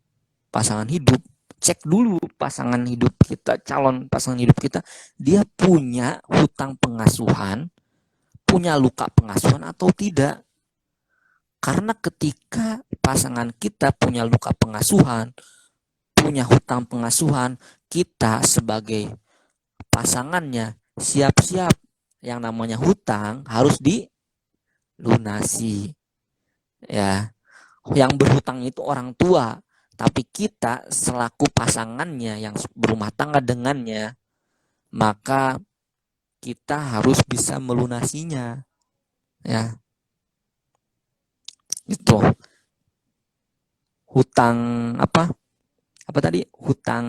[SPEAKER 3] pasangan hidup, cek dulu pasangan hidup kita, calon pasangan hidup kita, dia punya hutang pengasuhan, punya luka pengasuhan atau tidak. Karena ketika pasangan kita punya luka pengasuhan, punya hutang pengasuhan, kita sebagai pasangannya siap-siap, yang namanya hutang harus dilunasi. Ya, yang berhutang itu orang tua, tapi kita selaku pasangannya yang berumah tangga dengannya, maka kita harus bisa melunasinya. Ya. Itu. Hutang apa tadi? Hutang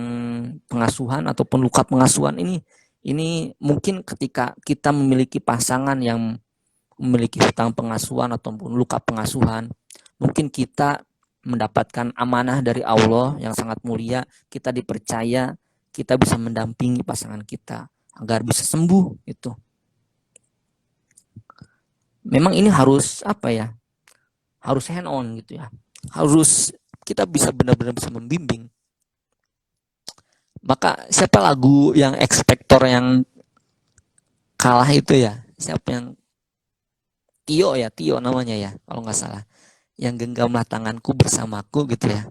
[SPEAKER 3] pengasuhan ataupun luka pengasuhan ini mungkin ketika kita memiliki pasangan yang memiliki hutang pengasuhan ataupun luka pengasuhan, mungkin kita mendapatkan amanah dari Allah yang sangat mulia, kita dipercaya, kita bisa mendampingi pasangan kita agar bisa sembuh itu. Memang ini harus harus hand on gitu ya. Harus kita bisa benar-benar bisa membimbing. Maka siapa lagu yang ekspektor yang kalah itu ya? Siapa yang Tio namanya ya, kalau nggak salah. Yang genggamlah tanganku bersamaku gitu ya.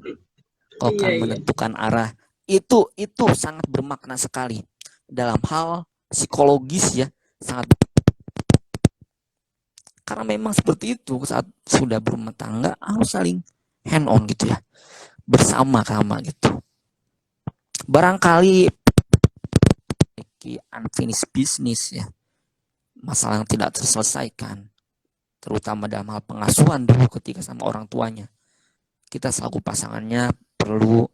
[SPEAKER 3] Kau akan menentukan arah. Itu sangat bermakna sekali dalam hal psikologis ya, sangat. Karena memang seperti itu, saat sudah berumah tangga harus saling hand on gitu ya, bersama-sama gitu. Barangkali unfinished business ya, masalah yang tidak terselesaikan, terutama dalam hal pengasuhan dulu ketika sama orang tuanya. Kita selaku pasangannya perlu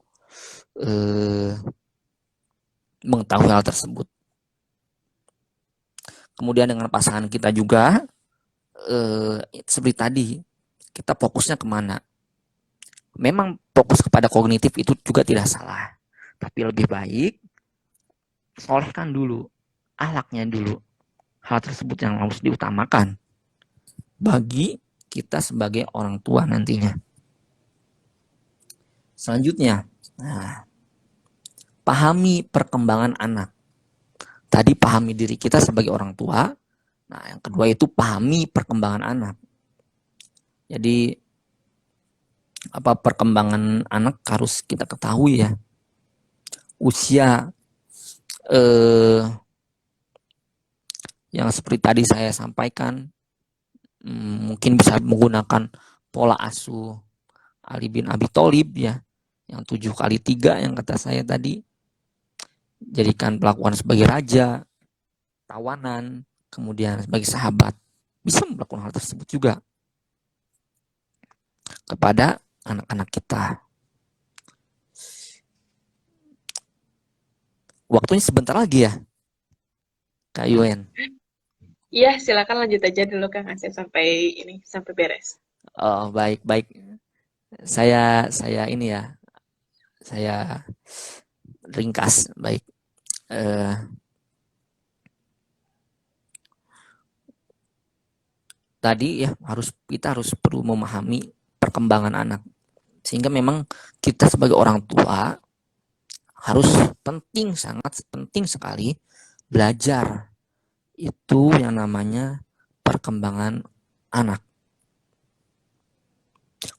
[SPEAKER 3] mengetahui hal tersebut. Kemudian dengan pasangan kita juga, seperti tadi, kita fokusnya kemana? Memang fokus kepada kognitif itu juga tidak salah, tapi lebih baik solehkan dulu, akhlaknya dulu. Hal tersebut yang harus diutamakan bagi kita sebagai orang tua nantinya. Selanjutnya, pahami perkembangan anak. Tadi pahami diri kita sebagai orang tua. Nah, yang kedua itu pahami perkembangan anak. Jadi apa perkembangan anak harus kita ketahui ya. Usia yang seperti tadi saya sampaikan, mungkin bisa menggunakan pola asuh Ali bin Abi Thalib ya, yang 7x3 yang kata saya tadi. Jadikan pelakuan sebagai raja, tawanan, kemudian sebagai sahabat. Bisa melakukan hal tersebut juga kepada anak-anak kita. Waktunya sebentar lagi ya, Kak Yuen.
[SPEAKER 1] Iya, silakan lanjut aja dulu Kang Asep sampai beres.
[SPEAKER 3] Oh, baik. Saya ini ya, saya ringkas. Baik. Tadi ya kita harus perlu memahami perkembangan anak, sehingga memang kita sebagai orang tua harus sangat penting sekali belajar itu yang namanya perkembangan anak.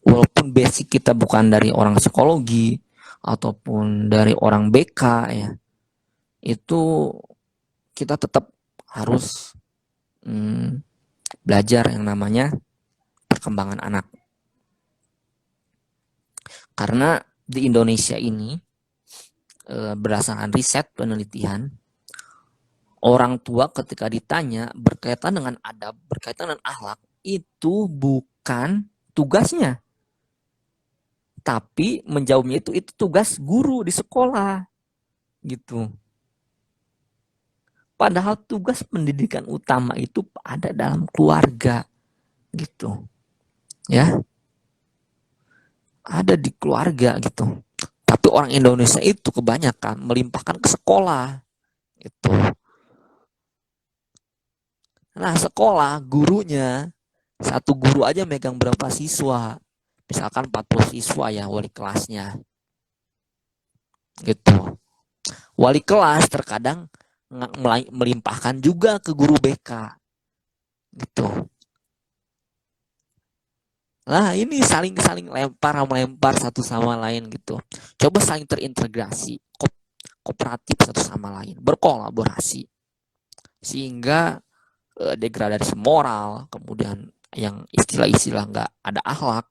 [SPEAKER 3] Walaupun basic kita bukan dari orang psikologi ataupun dari orang BK ya, itu kita tetap harus belajar yang namanya perkembangan anak. Karena di Indonesia ini berdasarkan riset penelitian, orang tua ketika ditanya berkaitan dengan adab, berkaitan dengan akhlak, itu bukan tugasnya. Tapi menjawabnya itu tugas guru di sekolah. Gitu. Padahal tugas pendidikan utama itu ada dalam keluarga. Gitu. Ya. Ada di keluarga gitu. Tapi orang Indonesia itu kebanyakan melimpahkan ke sekolah. Gitu. Nah, sekolah gurunya, satu guru aja megang berapa siswa? Misalkan 40 siswa ya wali kelasnya. Gitu. Wali kelas terkadang melimpahkan juga ke guru BK. Gitu. Nah, ini saling melempar satu sama lain gitu. Coba saling terintegrasi, kooperatif satu sama lain, berkolaborasi. Sehingga degradasi moral, kemudian yang istilah-istilah nggak ada akhlak,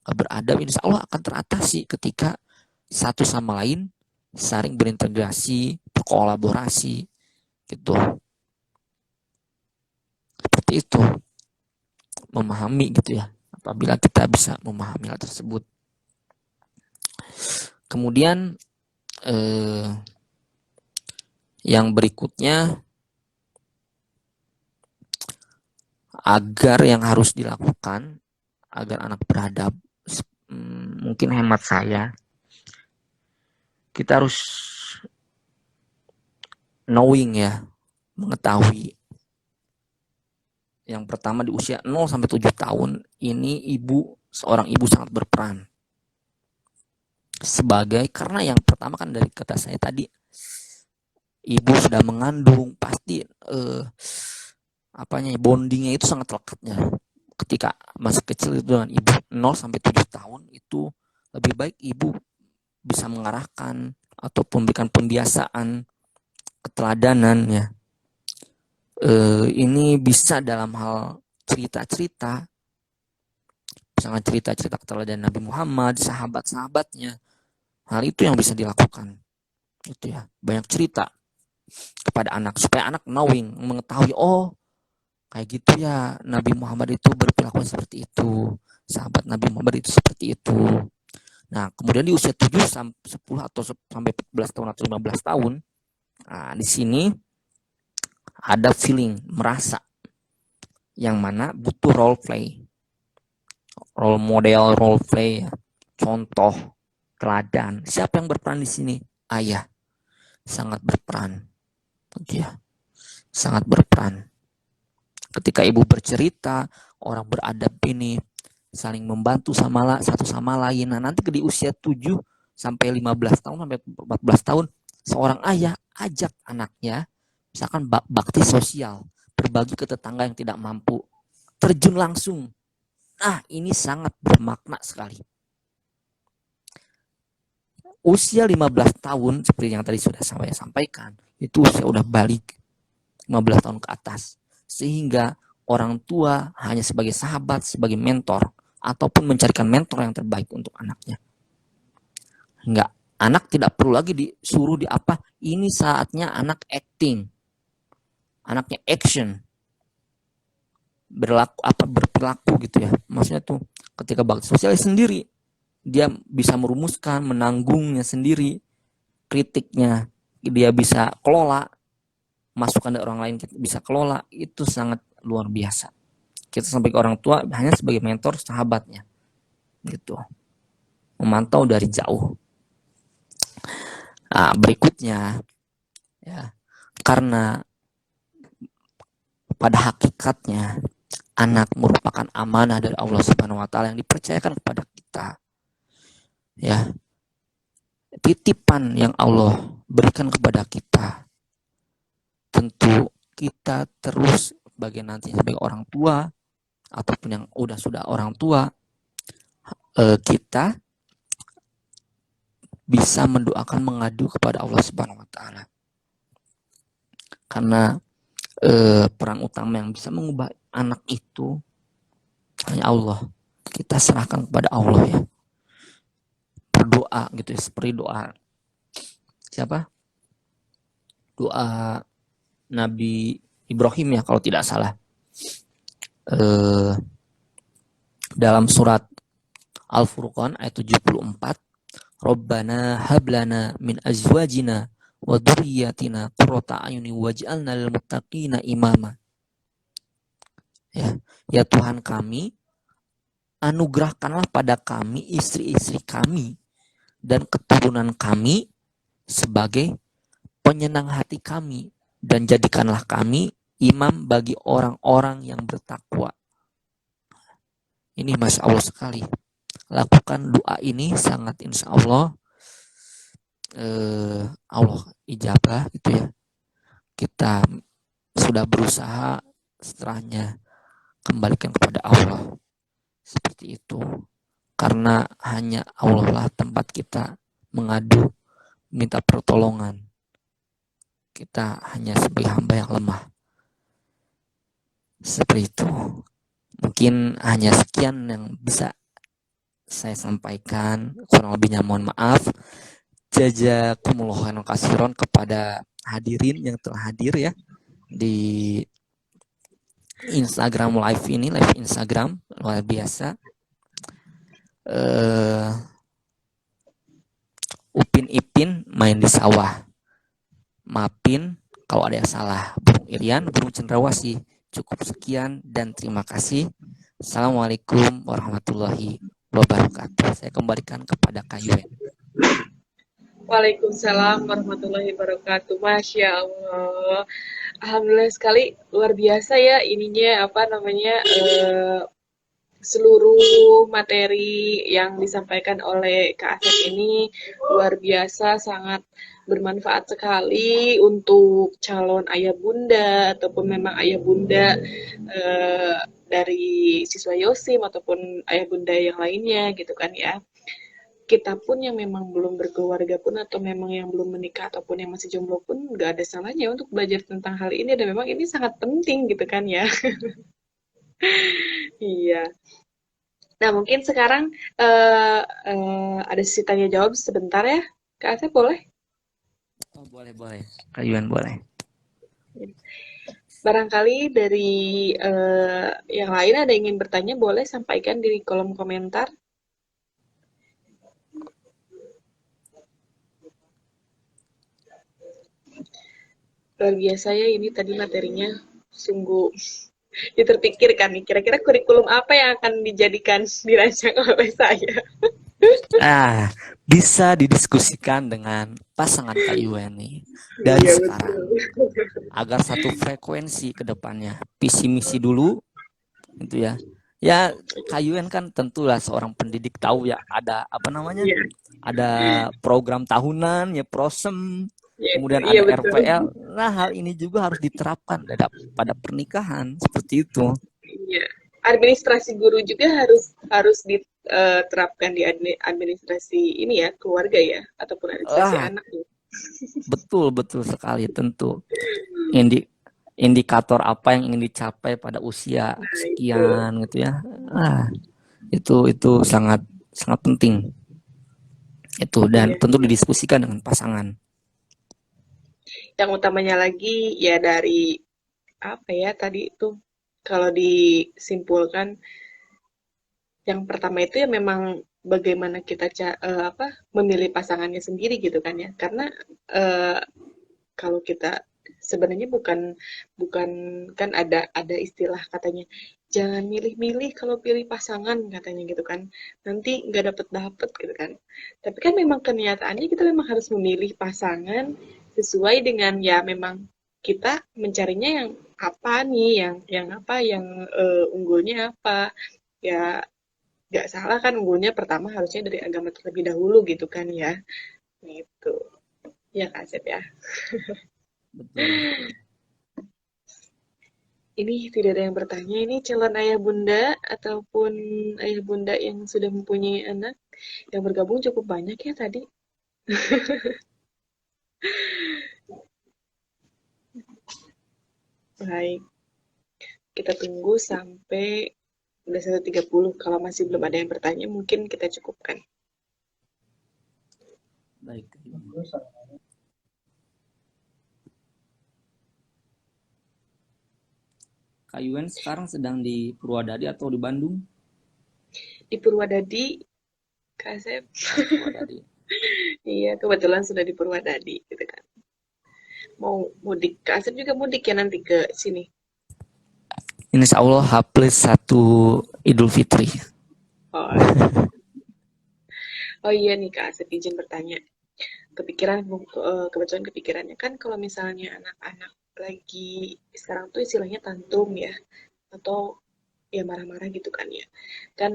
[SPEAKER 3] nggak beradab, insya Allah akan teratasi ketika satu sama lain saling berintegrasi, berkolaborasi, gitu. Seperti itu, memahami gitu ya. Apabila kita bisa memahami hal tersebut. Kemudian yang berikutnya, agar yang harus dilakukan agar anak beradab, mungkin hemat saya, kita harus knowing ya, mengetahui. Yang pertama di usia 0-7 tahun ini seorang ibu sangat berperan. Karena yang pertama kan dari kata saya tadi, ibu sudah mengandung, pasti bondingnya itu sangat lekatnya. Ketika masa kecil itu dengan ibu 0-7 tahun itu lebih baik ibu bisa mengarahkan ataupun berikan pembiasaan, keteladanan ya. Ini bisa dalam hal cerita-cerita, misalnya cerita-cerita keteladanan Nabi Muhammad, sahabat-sahabatnya. Hal itu yang bisa dilakukan. Itu ya, banyak cerita kepada anak supaya anak knowing, mengetahui, oh kayak gitu ya, Nabi Muhammad itu berperilaku seperti itu, sahabat Nabi Muhammad itu seperti itu. Nah, kemudian di usia 7-10 atau sampai 14 tahun atau 15 tahun, nah di sini ada feeling, merasa, yang mana butuh role play, role model, role play, contoh, teladan. Siapa yang berperan di sini? Ayah sangat berperan, ya, sangat berperan. Ketika ibu bercerita, orang beradab ini saling membantu satu sama lain. Nah, nanti di usia 7 sampai 15 tahun sampai 14 tahun, seorang ayah ajak anaknya misalkan bakti sosial, berbagi ke tetangga yang tidak mampu, terjun langsung. Nah, ini sangat bermakna sekali. Usia 15 tahun seperti yang tadi sudah saya sampaikan, itu usia udah balik 15 tahun ke atas. Sehingga orang tua hanya sebagai sahabat, sebagai mentor, ataupun mencarikan mentor yang terbaik untuk anaknya. Enggak, anak tidak perlu lagi disuruh di apa, ini saatnya anak acting, anaknya action, berperilaku gitu ya. Maksudnya tuh ketika bakti sosial sendiri, dia bisa merumuskan, menanggungnya sendiri, kritiknya dia bisa kelola, masukan dari orang lain kita bisa kelola, itu sangat luar biasa. Kita sebagai orang tua hanya sebagai mentor, sahabatnya, gitu, memantau dari jauh. Nah, berikutnya, ya, karena pada hakikatnya anak merupakan amanah dari Allah Subhanahu Wa Taala yang dipercayakan kepada kita, ya, titipan yang Allah berikan kepada kita. Tentu kita terus sebagai nanti sebagai orang tua ataupun yang sudah orang tua, kita bisa mendoakan, mengadu kepada Allah Subhanahu Wa Taala, karena peran utama yang bisa mengubah anak itu hanya Allah. Kita serahkan kepada Allah, ya, berdoa gitu ya, seperti doa siapa, doa Nabi Ibrahim ya kalau tidak salah, dalam surat Al-Furqan ayat 74, Rabbana hablana min azwajina wa dzurriyyatina qurrata a'yuni waj'alna lil muttaqina imama. Ya Tuhan kami, anugerahkanlah pada kami istri-istri kami dan keturunan kami sebagai penyenang hati kami, dan jadikanlah kami imam bagi orang-orang yang bertakwa. Ini Masya Allah sekali. Lakukan doa ini, sangat insya Allah Allah ijabah gitu ya. Kita sudah berusaha, setelahnya kembalikan kepada Allah. Seperti itu. Karena hanya Allah lah tempat kita mengadu, minta pertolongan. Kita hanya sebagai hamba yang lemah. Seperti itu. Mungkin hanya sekian yang bisa saya sampaikan. Kurang lebihnya mohon maaf. Jazakumullah khairan katsiran kepada hadirin yang telah hadir ya di Instagram live ini, live Instagram luar biasa. Upin Ipin main di sawah. Maafin kalau ada yang salah. Burung Irian, burung cendrawasih. Cukup sekian dan terima kasih. Assalamualaikum warahmatullahi wabarakatuh. Saya kembalikan kepada Kak Yuen.
[SPEAKER 1] Waalaikumsalam warahmatullahi wabarakatuh. Masya Allah. Alhamdulillah sekali, luar biasa ya ininya seluruh materi yang disampaikan oleh Kak Asep ini luar biasa, sangat bermanfaat sekali untuk calon ayah bunda ataupun memang ayah bunda dari siswa Yosim ataupun ayah bunda yang lainnya gitu kan ya. Kita pun yang memang belum berkeluarga pun atau memang yang belum menikah ataupun yang masih jomblo pun nggak ada salahnya untuk belajar tentang hal ini, dan memang ini sangat penting gitu kan ya. Iya. Nah mungkin sekarang ada sesi tanya jawab sebentar ya, Kak Asep boleh?
[SPEAKER 3] Oh, boleh. Kak Yuen boleh.
[SPEAKER 1] Barangkali dari yang lain ada yang ingin bertanya, boleh sampaikan di kolom komentar. Luar biasa ya ini tadi materinya, sungguh diterpikirkan nih, kira-kira kurikulum apa yang akan dijadikan dirancang oleh saya.
[SPEAKER 3] Ah, bisa didiskusikan dengan pasangan Kak Yuen nih dari
[SPEAKER 1] Iya
[SPEAKER 3] sekarang
[SPEAKER 1] betul.
[SPEAKER 3] agar satu frekuensi ke depannya. Visi misi dulu gitu ya. Ya, Kak Yuen kan tentulah seorang pendidik tahu ya ada apa namanya?
[SPEAKER 1] Iya,
[SPEAKER 3] Ada program tahunan ya prosem,
[SPEAKER 1] iya,
[SPEAKER 3] kemudian
[SPEAKER 1] iya
[SPEAKER 3] ada
[SPEAKER 1] betul.
[SPEAKER 3] RPL. Nah, hal ini juga harus diterapkan pada pernikahan seperti itu.
[SPEAKER 1] Iya. Administrasi guru juga harus harus diterapkan di administrasi ini ya, keluarga ya, ataupun administrasi
[SPEAKER 3] Ah,
[SPEAKER 1] anak ya.
[SPEAKER 3] betul betul sekali tentu. Indi indikator apa yang ingin dicapai pada usia
[SPEAKER 1] Nah, itu.
[SPEAKER 3] sekian gitu ya. Ah, itu sangat sangat penting. Itu dan
[SPEAKER 1] Iya.
[SPEAKER 3] tentu didiskusikan dengan pasangan.
[SPEAKER 1] Yang utamanya lagi ya dari apa ya tadi itu kalau disimpulkan yang pertama itu ya memang bagaimana kita apa memilih pasangannya sendiri gitu kan ya. Karena eh, kalau kita sebenarnya bukan bukan kan ada istilah katanya jangan milih-milih kalau pilih pasangan katanya gitu kan nanti nggak dapet-dapet gitu kan tapi kan memang kenyataannya kita memang harus memilih pasangan sesuai dengan ya memang kita mencarinya yang apa nih yang apa yang unggulnya apa ya nggak salah kan unggulnya pertama harusnya dari agama terlebih dahulu gitu kan ya gitu ya Kak Asep ya.
[SPEAKER 3] Betul, betul.
[SPEAKER 1] Ini tidak ada yang bertanya, ini calon ayah bunda ataupun ayah bunda yang sudah mempunyai anak yang bergabung cukup banyak ya tadi. Baik, kita tunggu sampai udah 1:30. Kalau masih belum ada yang bertanya, mungkin kita cukupkan.
[SPEAKER 3] Baik. Kak Yuen sekarang sedang di Purwadadi atau di Bandung?
[SPEAKER 1] Di Purwadadi, Kak Asep.
[SPEAKER 3] Oh, Purwadadi.
[SPEAKER 1] Iya, kebetulan sudah di Purwadadi gitu kan. Mau mudik, Kak Asep juga mudik ya nanti ke sini.
[SPEAKER 3] Insya Allah H+1 Idul Fitri.
[SPEAKER 1] Oh, oh iya nih Kak Asep izin bertanya. Kepikiran kebetulan kepikirannya kan kalau misalnya anak-anak lagi sekarang tuh istilahnya tantrum ya atau ya marah-marah gitu kan ya kan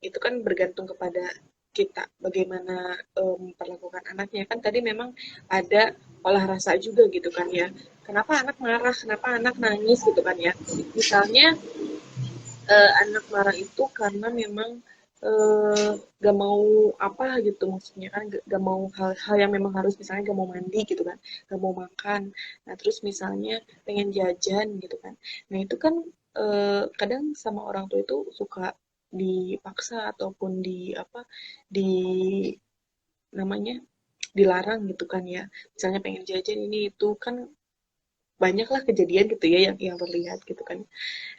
[SPEAKER 1] itu kan bergantung kepada kita bagaimana memperlakukan anaknya kan tadi memang ada olah rasa juga gitu kan ya kenapa anak marah kenapa anak nangis gitu kan ya misalnya anak marah itu karena memang eh, gak mau apa gitu maksudnya kan gak mau hal-hal yang memang harus misalnya gak mau mandi gitu kan gak mau makan nah terus misalnya pengen jajan gitu kan nah itu kan kadang sama orang tua itu suka dipaksa ataupun di apa di namanya dilarang gitu kan ya misalnya pengen jajan ini itu kan banyaklah kejadian gitu ya yang terlihat gitu kan.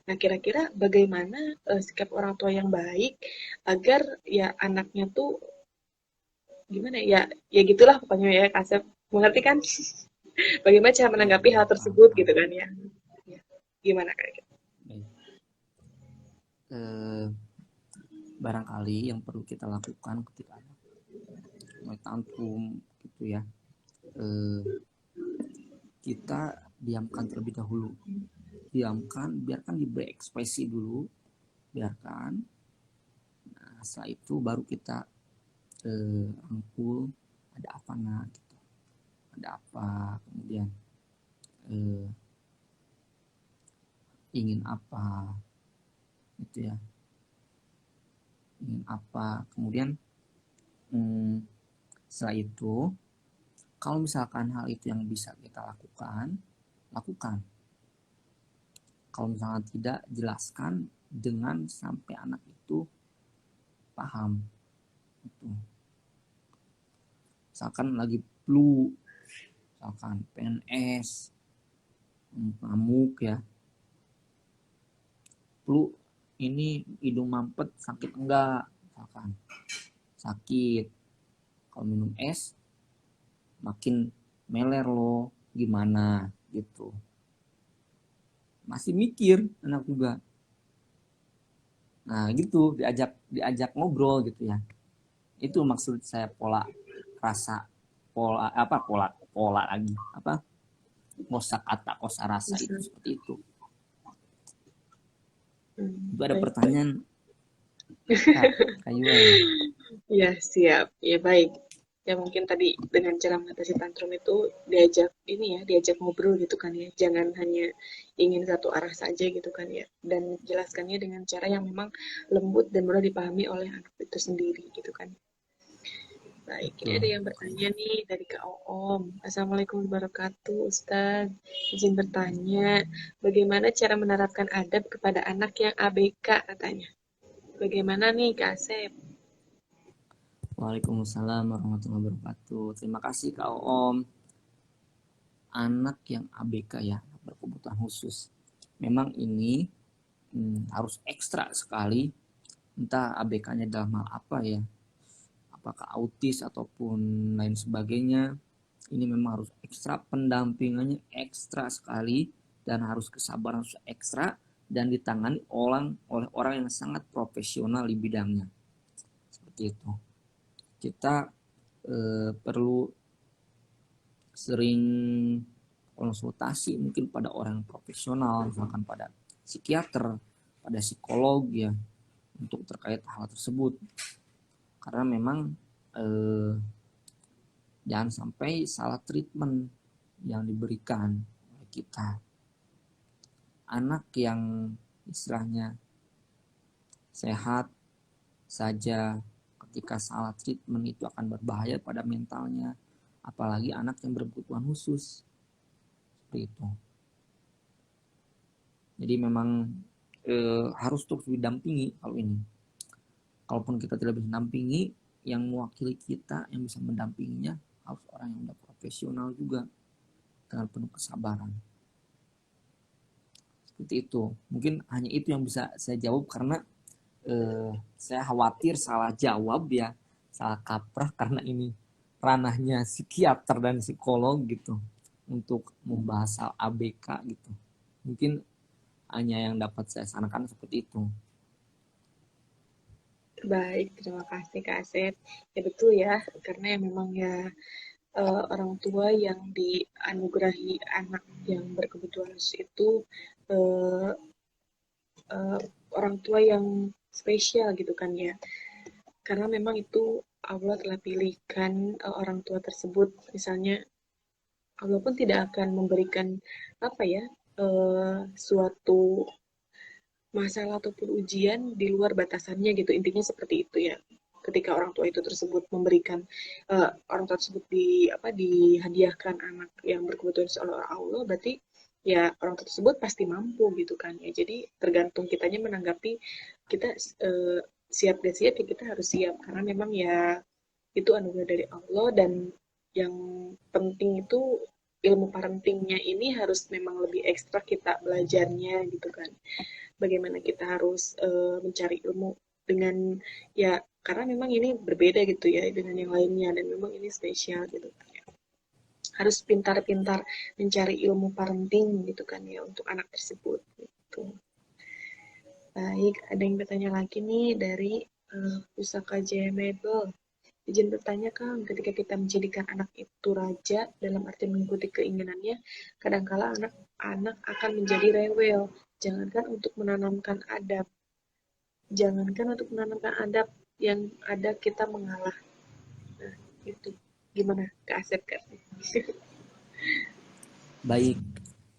[SPEAKER 1] Nah, kira-kira bagaimana sikap orang tua yang baik agar ya anaknya tuh gimana ya? Ya gitulah pokoknya ya, Kasep. Mengerti kan? Bagaimana cara
[SPEAKER 3] Iya,
[SPEAKER 1] menanggapi
[SPEAKER 3] iya,
[SPEAKER 1] hal
[SPEAKER 3] paham,
[SPEAKER 1] tersebut
[SPEAKER 3] paham.
[SPEAKER 1] gitu kan ya? Ya, gimana kayak gitu?
[SPEAKER 3] Baik. Eh, Barangkali yang perlu kita lakukan ketika anak mulai tantrum gitu ya, eh, kita diamkan terlebih dahulu. Diamkan, biarkan diberi ekspresi dulu, biarkan. Nah, setelah itu baru kita rangkul, ada apa nak gitu, ada apa, kemudian eh, ingin apa gitu ya, ingin apa, kemudian setelah itu kalau misalkan hal itu yang bisa kita lakukan, lakukan. Kalau misalkan tidak, jelaskan dengan sampai anak itu paham gitu. Misalkan lagi flu, misalkan PNS, ngamuk ya, flu ini hidung mampet sakit enggak, misalkan sakit, kalau minum es makin meler loh,
[SPEAKER 2] gimana gitu. Masih mikir anak juga. Nah gitu, diajak ngobrol gitu ya. Itu maksud saya pola rasa, pola lagi apa, kosakata kosa rasa itu
[SPEAKER 1] Bisa.
[SPEAKER 2] seperti itu. Itu ada
[SPEAKER 1] Baik, baik.
[SPEAKER 2] pertanyaan Kak Kayuel.
[SPEAKER 1] Ya, siap. Ya, baik. Ya, mungkin tadi dengan cara mengatasi tantrum itu diajak ngobrol gitu kan ya. Jangan hanya ingin satu arah saja gitu kan ya. Dan jelaskannya dengan cara yang memang lembut dan mudah dipahami oleh anak itu sendiri gitu kan. Baik, ini
[SPEAKER 2] Betul.
[SPEAKER 1] ada yang bertanya nih dari Kak Oom. Assalamualaikum warahmatullahi wabarakatuh, Ustaz. Izin bertanya, bagaimana cara menerapkan adab kepada anak yang ABK katanya? Bagaimana nih Kak Asep?
[SPEAKER 2] Waalaikumsalam warahmatullahi wabarakatuh. Terima kasih Kak Om. Anak yang ABK ya, berkebutuhan khusus. Memang ini harus ekstra sekali. Entah ABK-nya dalam hal apa ya, apakah autis ataupun lain sebagainya. Ini memang harus ekstra, pendampingannya ekstra sekali, dan harus kesabaran harus ekstra, dan ditangani oleh orang yang sangat profesional di bidangnya. Seperti itu. Kita perlu sering konsultasi mungkin pada orang profesional, misalkan pada psikiater, pada psikolog ya, untuk terkait hal tersebut. Karena memang jangan sampai salah treatment yang diberikan oleh kita. Anak yang istilahnya sehat saja, ketika salah treatment itu akan berbahaya pada mentalnya, apalagi anak yang berkebutuhan khusus. Seperti itu. Jadi memang harus terus didampingi kalau ini. Kalaupun kita tidak bisa mendampingi, yang mewakili kita, yang bisa mendampinginya harus orang yang udah profesional juga, dengan penuh kesabaran. Seperti itu. Mungkin hanya itu yang bisa saya jawab, karena saya khawatir salah jawab ya, salah kaprah, karena ini ranahnya psikiater dan psikolog gitu, untuk membahas soal ABK gitu. Mungkin hanya yang dapat saya sarankan seperti itu.
[SPEAKER 1] Baik, terima kasih Kak Asep. Ya betul ya, karena memang ya orang tua yang dianugerahi anak yang berkebutuhan khusus itu eh, eh, orang tua yang spesial gitu kan ya. Karena memang itu Allah telah pilihkan orang tua tersebut. Misalnya Allah pun tidak akan memberikan apa ya suatu masalah ataupun ujian di luar batasannya gitu, intinya seperti itu ya. Ketika orang tua itu tersebut memberikan orang tua tersebut dihadiahkan anak yang berkebutuhan oleh Allah, berarti ya orang tua tersebut pasti mampu gitu kan ya. Jadi tergantung kitanya menanggapi, kita siap dan siap ya, kita harus siap karena memang ya itu anugerah dari Allah. Dan yang penting itu ilmu parentingnya ini harus memang lebih ekstra kita belajarnya gitu kan, bagaimana kita harus mencari ilmu dengan ya, karena memang ini berbeda gitu ya dengan yang lainnya dan memang ini spesial gitu kan ya. Harus pintar-pintar mencari ilmu parenting gitu kan ya untuk anak tersebut gitu. Baik, ada yang bertanya lagi nih dari Pusaka Jaya Mebel. Izin bertanya Kang, ketika kita menjadikan anak itu raja dalam arti mengikuti keinginannya, kadangkala anak-anak akan menjadi rewel. Jangankan untuk menanamkan adab, yang ada kita mengalah. Nah, itu gimana Kak Asep Kak?
[SPEAKER 2] Baik.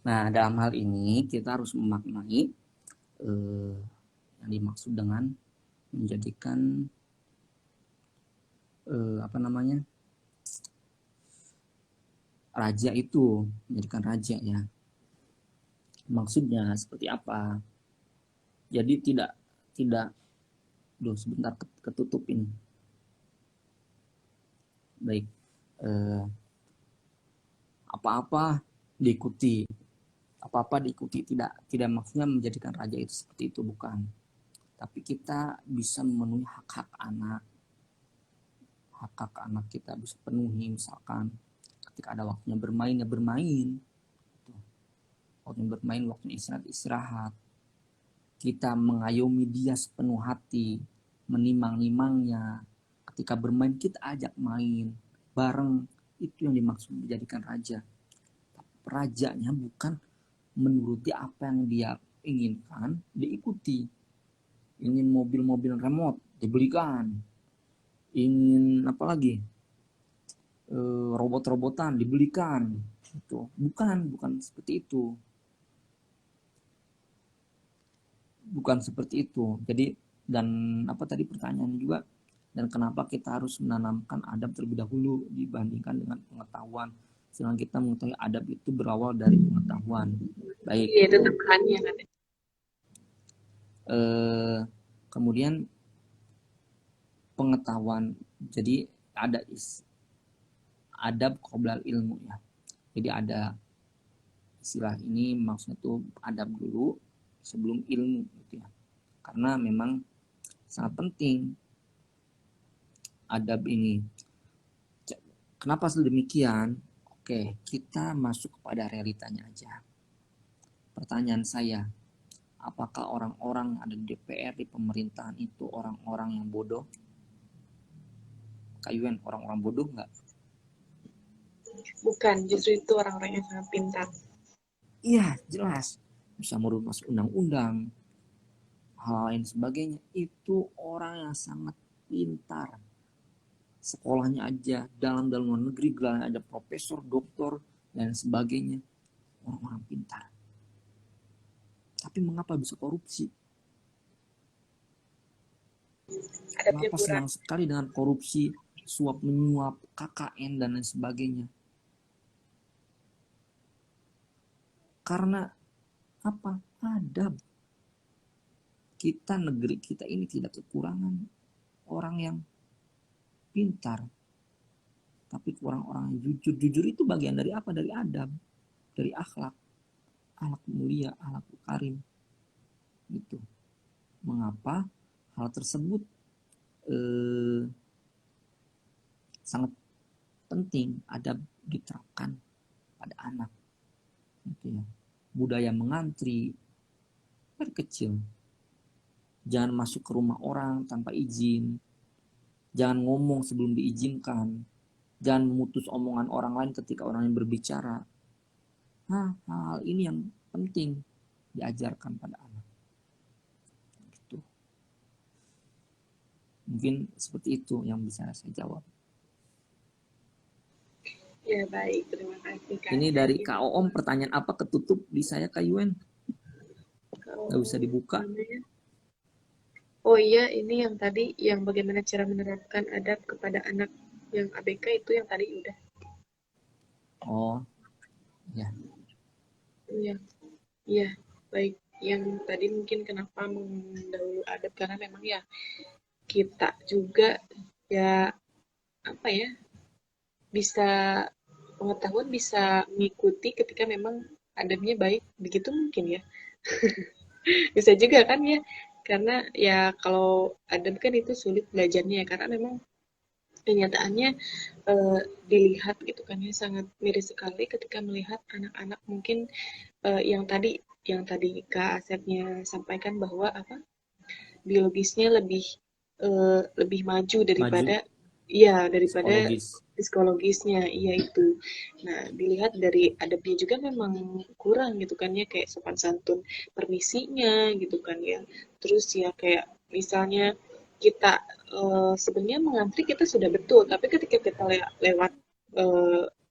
[SPEAKER 2] Nah, dalam hal ini kita harus memaknai yang dimaksud dengan menjadikan apa namanya, raja itu, menjadikan raja ya. Maksudnya seperti apa? Jadi tidak sebentar, ketutup ini. Baik. Apa-apa diikuti. Apa-apa diikuti, tidak maksudnya menjadikan raja itu seperti itu, bukan. Tapi kita bisa memenuhi hak-hak anak kita bisa penuhi, misalkan Ketika ada waktunya bermain, ya bermain. Waktunya bermain, waktunya istirahat. Kita mengayomi dia sepenuh hati, menimang-nimangnya. Ketika bermain, kita ajak main bareng. Itu yang dimaksud menjadikan raja. Rajanya bukan menuruti apa yang dia inginkan, diikuti. Ingin mobil-mobil remote, dibelikan. Ingin apa lagi? Robot-robotan, dibelikan. Itu bukan seperti itu. Bukan seperti itu. Jadi, dan apa tadi pertanyaan juga, dan kenapa kita harus menanamkan adab terlebih dahulu dibandingkan dengan pengetahuan. Sedangkan kita mengetahui adab itu berawal dari pengetahuan. Baik.
[SPEAKER 1] Iya, itu tambahannya kan.
[SPEAKER 2] Kemudian pengetahuan. Jadi ada adab qoblal ilmu ya. Jadi ada istilah ini maksudnya itu adab dulu sebelum ilmu gitu ya. Karena memang sangat penting adab ini. Kenapa sedemikian? Oke, kita masuk kepada realitanya aja. Pertanyaan saya, apakah orang-orang ada di DPR, di pemerintahan itu orang-orang yang bodoh? Kak Yuen, orang-orang bodoh nggak?
[SPEAKER 1] Bukan, justru itu orang-orang yang sangat pintar.
[SPEAKER 2] Iya, jelas. Bisa merubah undang-undang, hal lain sebagainya. Itu orang yang sangat pintar. Sekolahnya aja, dalam luar negeri, gelarnya ada profesor, doktor, dan sebagainya. Orang-orang pintar. Tapi mengapa bisa korupsi? Kenapa senang sekali dengan korupsi, suap menyuap, KKN, dan lain sebagainya? Karena apa? Adab. Negeri kita ini tidak kekurangan orang yang pintar, tapi kurang orang yang jujur. Jujur itu bagian dari apa? Dari adab, dari akhlak mulia, akhlak karim. Gitu. Mengapa hal tersebut sangat penting adab diterapkan pada anak. Gitu ya. Budaya mengantri dari kecil. Jangan masuk ke rumah orang tanpa izin. Jangan ngomong sebelum diizinkan. Jangan memutus omongan orang lain ketika orang yang berbicara. Hal ini yang penting diajarkan pada anak. Gitu. Mungkin seperti itu yang bisa saya jawab.
[SPEAKER 1] Ya baik, terima kasih Kak.
[SPEAKER 2] Ini dari Kak Oom, pertanyaan apa ketutup di saya Kak Yuen? Nggak bisa dibuka.
[SPEAKER 1] Oh iya, ini yang tadi, yang bagaimana cara menerapkan adab kepada anak yang ABK itu yang tadi udah.
[SPEAKER 2] Oh, ya.
[SPEAKER 1] Iya, iya, baik. Yang tadi mungkin kenapa mendahului adab, karena memang ya kita juga ya apa ya, bisa pengetahuan bisa mengikuti ketika memang adabnya baik, begitu mungkin ya. Bisa juga kan ya, karena ya kalau adab kan itu sulit belajarnya ya, karena memang kenyataannya dilihat gitu kan ya, sangat miris sekali ketika melihat anak-anak mungkin yang tadi Kak Asepnya sampaikan bahwa apa biologisnya lebih maju daripada psikologisnya, iya itu. Nah, dilihat dari adabnya juga memang kurang gitu kan ya, kayak sopan santun permisinya gitu kan ya. Terus ya kayak misalnya kita sebenarnya mengantri kita sudah betul, tapi ketika kita lewat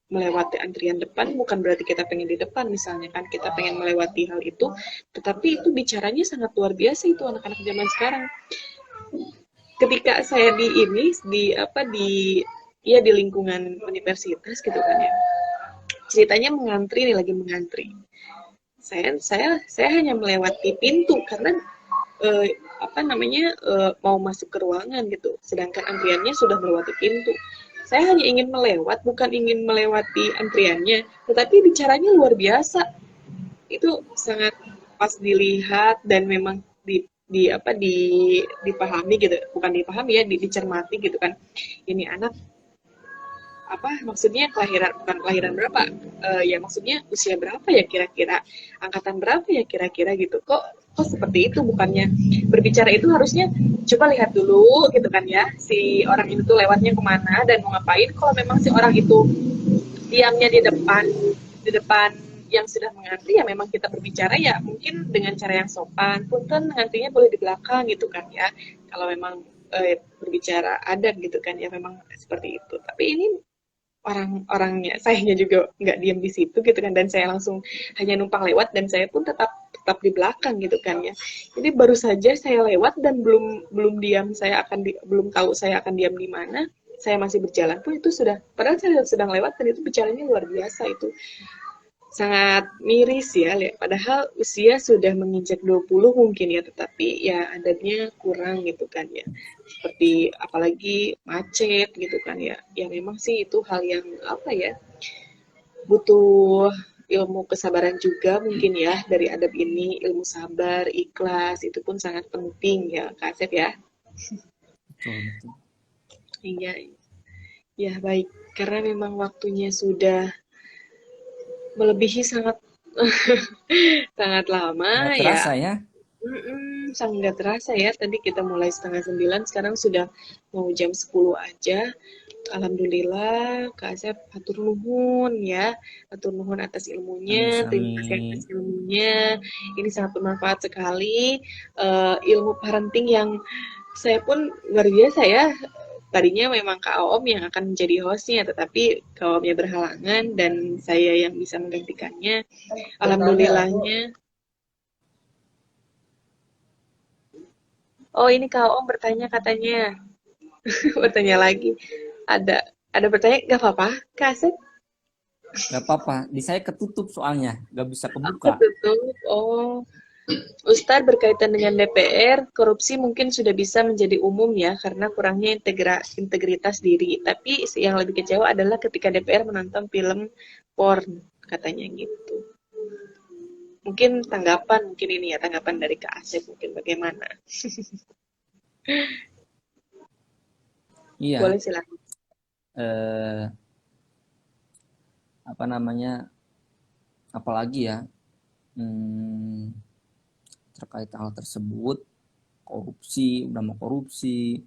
[SPEAKER 1] melewati antrian depan bukan berarti kita pengen di depan misalnya kan, kita pengen melewati hal itu, tetapi itu bicaranya sangat luar biasa itu anak-anak zaman sekarang. Ketika saya di lingkungan universitas gitu kan ya, ceritanya mengantri nih, lagi mengantri, saya hanya melewati pintu karena mau masuk ke ruangan gitu, sedangkan antriannya sudah melewati pintu. Saya hanya ingin melewat, bukan ingin melewati antriannya, tetapi bicaranya luar biasa. Itu sangat pas dilihat dan memang dipahami gitu, bukan dipahami ya, dicermati gitu kan. Ini anak maksudnya bukan kelahiran berapa, ya maksudnya usia berapa ya kira-kira, angkatan berapa ya kira-kira gitu, kok seperti itu, bukannya berbicara itu harusnya coba lihat dulu gitu kan ya, si orang itu tuh lewatnya kemana dan mau ngapain. Kalau memang si orang itu diamnya di depan yang sudah mengantri, ya memang kita berbicara ya mungkin dengan cara yang sopan, punten ngantrinya boleh di belakang gitu kan ya, kalau memang berbicara adat gitu kan ya, memang seperti itu. Tapi ini orang-orangnya, sayanya juga nggak diam di situ gitu kan, dan saya langsung hanya numpang lewat, dan saya pun tetap tetap di belakang gitu kan ya. Jadi baru saja saya lewat dan belum belum diam, belum tahu saya akan diam di mana, saya masih berjalan pun itu sudah, padahal saya sedang lewat, dan itu bicaranya luar biasa, itu sangat miris ya, padahal usia sudah menginjak 20 mungkin ya, tetapi ya adatnya kurang gitu kan ya. Seperti apalagi macet gitu kan ya. Ya memang sih itu hal yang apa ya, butuh ilmu kesabaran juga mungkin ya dari adab ini, ilmu sabar, ikhlas itu pun sangat penting ya Kak Asep ya.
[SPEAKER 2] Betul, betul.
[SPEAKER 1] Iya, ya baik. Karena memang waktunya sudah melebihi sangat sangat lama
[SPEAKER 2] Nggak
[SPEAKER 1] ya.
[SPEAKER 2] terasa ya.
[SPEAKER 1] Sangat nggak terasa ya. Tadi kita mulai setengah 9, sekarang sudah mau jam 10 aja. Alhamdulillah, Kak Asep hatur nuhun ya. Hatur nuhun atas ilmunya, terima
[SPEAKER 2] Sami-sami.
[SPEAKER 1] kasih atas ilmunya. Ini sangat bermanfaat sekali. Ilmu parenting yang saya pun luar biasa ya. Tadinya memang Kak Om yang akan menjadi hostnya, tetapi Kak Omnya berhalangan dan saya yang bisa menggantikannya. Alhamdulillahnya. Oh, ini Kak Om bertanya katanya. Bertanya lagi. Ada bertanya, nggak apa-apa, Kak Asep?
[SPEAKER 2] Nggak apa-apa. Di saya ketutup soalnya, nggak bisa
[SPEAKER 1] Aku
[SPEAKER 2] kebuka.
[SPEAKER 1] tutup. Oh, Ustadz, berkaitan dengan DPR, korupsi mungkin sudah bisa menjadi umum ya, karena kurangnya integritas diri. Tapi yang lebih kecewa adalah ketika DPR menonton film porn, katanya gitu. Mungkin mungkin ini ya, tanggapan dari Kak Asep, mungkin bagaimana?
[SPEAKER 2] Iya.
[SPEAKER 1] Boleh silakan.
[SPEAKER 2] Eh, apa namanya? Apalagi ya, hmm, terkait hal tersebut, korupsi, udah mau korupsi,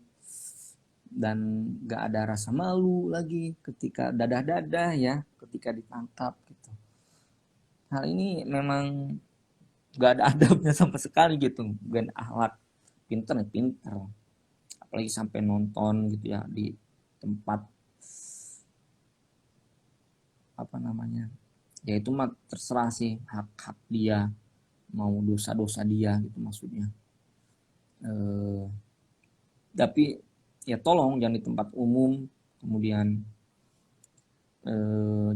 [SPEAKER 2] dan nggak ada rasa malu lagi ketika dadah-dadah ya, ketika ditangkap gitu. Hal ini memang nggak ada adabnya sama sekali gitu, bukan akhlak. Pinter ya pinter, apalagi sampai nonton gitu ya di tempat apa namanya, ya itu mah terserah sih, hak-hak dia, mau dosa-dosa dia gitu maksudnya. Eh, tapi ya tolong jangan di tempat umum, kemudian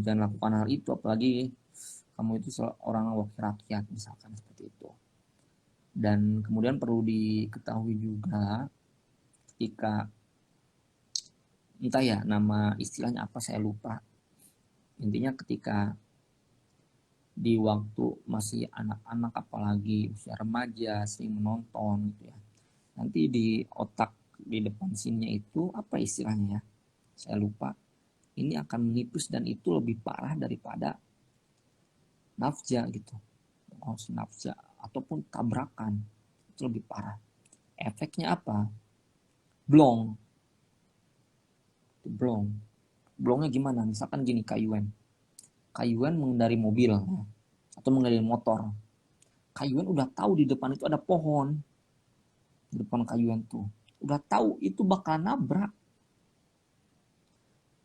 [SPEAKER 2] jangan lakukan hal itu, apalagi kamu itu seorang wakil rakyat misalkan seperti itu. Dan kemudian perlu diketahui juga, ketika entah ya nama istilahnya apa saya lupa, intinya ketika di waktu masih anak-anak, apalagi usia remaja, sering menonton gitu ya, nanti di otak di depan sininya itu apa istilahnya ya, saya lupa, ini akan menipis dan itu lebih parah daripada nafja gitu, nafja ataupun tabrakan, itu lebih parah. Efeknya apa? Blong. Blong. Blongnya gimana? Misalkan gini, Kayuan mengendari mobil ya, atau mengendari motor. Kayuan udah tahu di depan itu ada pohon, di depan Kayuan tuh udah tahu itu bakal nabrak,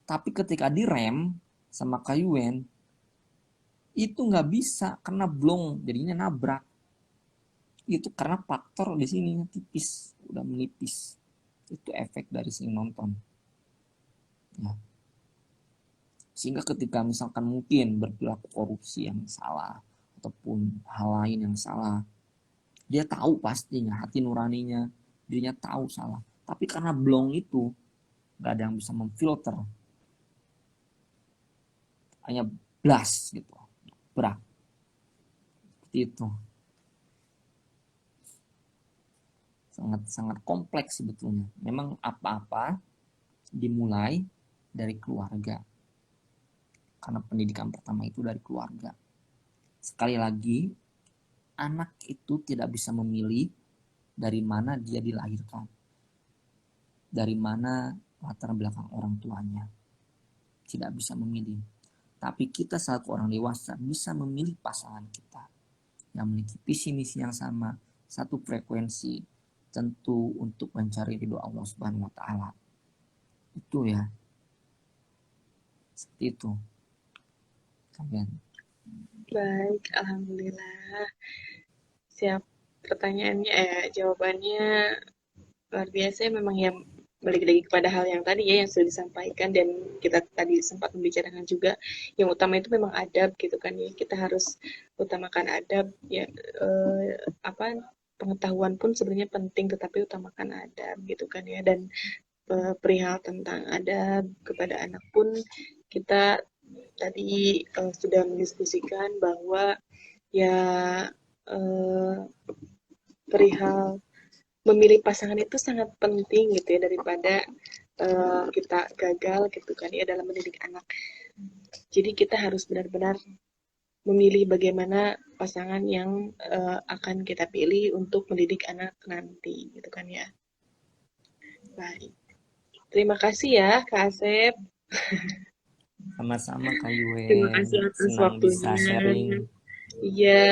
[SPEAKER 2] tapi ketika direm sama Kayuan itu nggak bisa karena blong, jadinya nabrak. Itu karena faktor di sini tipis, udah menipis. Itu efek dari si nonton ya. Sehingga ketika misalkan mungkin berperilaku korupsi yang salah ataupun hal lain yang salah, dia tahu pastinya, hati nuraninya, dirinya tahu salah, tapi karena blong itu nggak ada yang bisa memfilter, hanya blast gitu, berat, seperti itu. Sangat sangat kompleks sebetulnya. Memang apa-apa dimulai dari keluarga.
[SPEAKER 3] Karena pendidikan pertama itu dari keluarga. Sekali lagi, anak itu tidak bisa memilih dari mana dia dilahirkan, dari mana latar belakang orang tuanya. Tidak bisa memilih. Tapi kita selaku orang dewasa bisa memilih pasangan kita yang memiliki visi misi yang sama, satu frekuensi, tentu untuk mencari ridho Allah Subhanahu wa taala. Itu ya. Seperti itu. Kalian.
[SPEAKER 1] Baik, alhamdulillah. Siap pertanyaannya, jawabannya luar biasa. Memang ya balik lagi kepada hal yang tadi ya yang sudah disampaikan, dan kita tadi sempat membicarakan juga yang utama itu memang adab gitu kan ya. Kita harus utamakan adab ya, pengetahuan pun sebenarnya penting, tetapi utamakan adab gitu kan ya. Dan perihal tentang adab kepada anak pun kita tadi sudah mendiskusikan bahwa ya perihal memilih pasangan itu sangat penting gitu ya, daripada kita gagal gitu kan ya dalam mendidik anak. Jadi kita harus benar-benar memilih bagaimana pasangan yang akan kita pilih untuk mendidik anak nanti gitu kan ya. Baik. Terima kasih ya Kak Asep.
[SPEAKER 2] Sama-sama Kak
[SPEAKER 1] Terima
[SPEAKER 2] Yuen,
[SPEAKER 1] kasih atas
[SPEAKER 2] senang bisa
[SPEAKER 1] waktunya.
[SPEAKER 2] sharing.
[SPEAKER 1] Iya,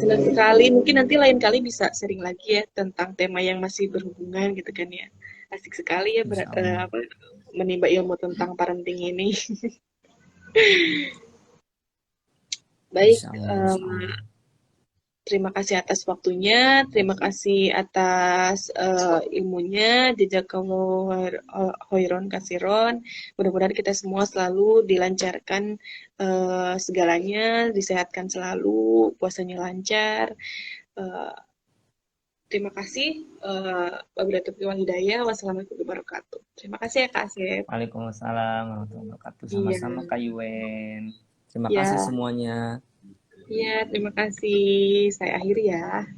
[SPEAKER 1] senang sekali. Mungkin nanti lain kali bisa sharing lagi ya tentang tema yang masih berhubungan gitu kan ya. Asik sekali ya
[SPEAKER 3] Insya Allah.
[SPEAKER 1] menimba ilmu tentang parenting ini. Baik,
[SPEAKER 3] Insya Allah, insya Allah.
[SPEAKER 1] terima kasih atas waktunya, terima kasih atas ilmunya, jazakallahu khairon kasiron. Mudah-mudahan kita semua selalu dilancarkan segalanya, disehatkan selalu, puasanya lancar. Terima kasih. Wabillahi taufiq wal hidayah. Wassalamualaikum warahmatullahi wabarakatuh. Terima kasih ya Kak Asep.
[SPEAKER 2] Waalaikumsalam warahmatullahi wabarakatuh.
[SPEAKER 1] Iya,
[SPEAKER 2] Sama-sama Kak Yuen. Terima kasih
[SPEAKER 1] iya,
[SPEAKER 2] semuanya.
[SPEAKER 1] iya. Terima kasih. Saya akhiri ya.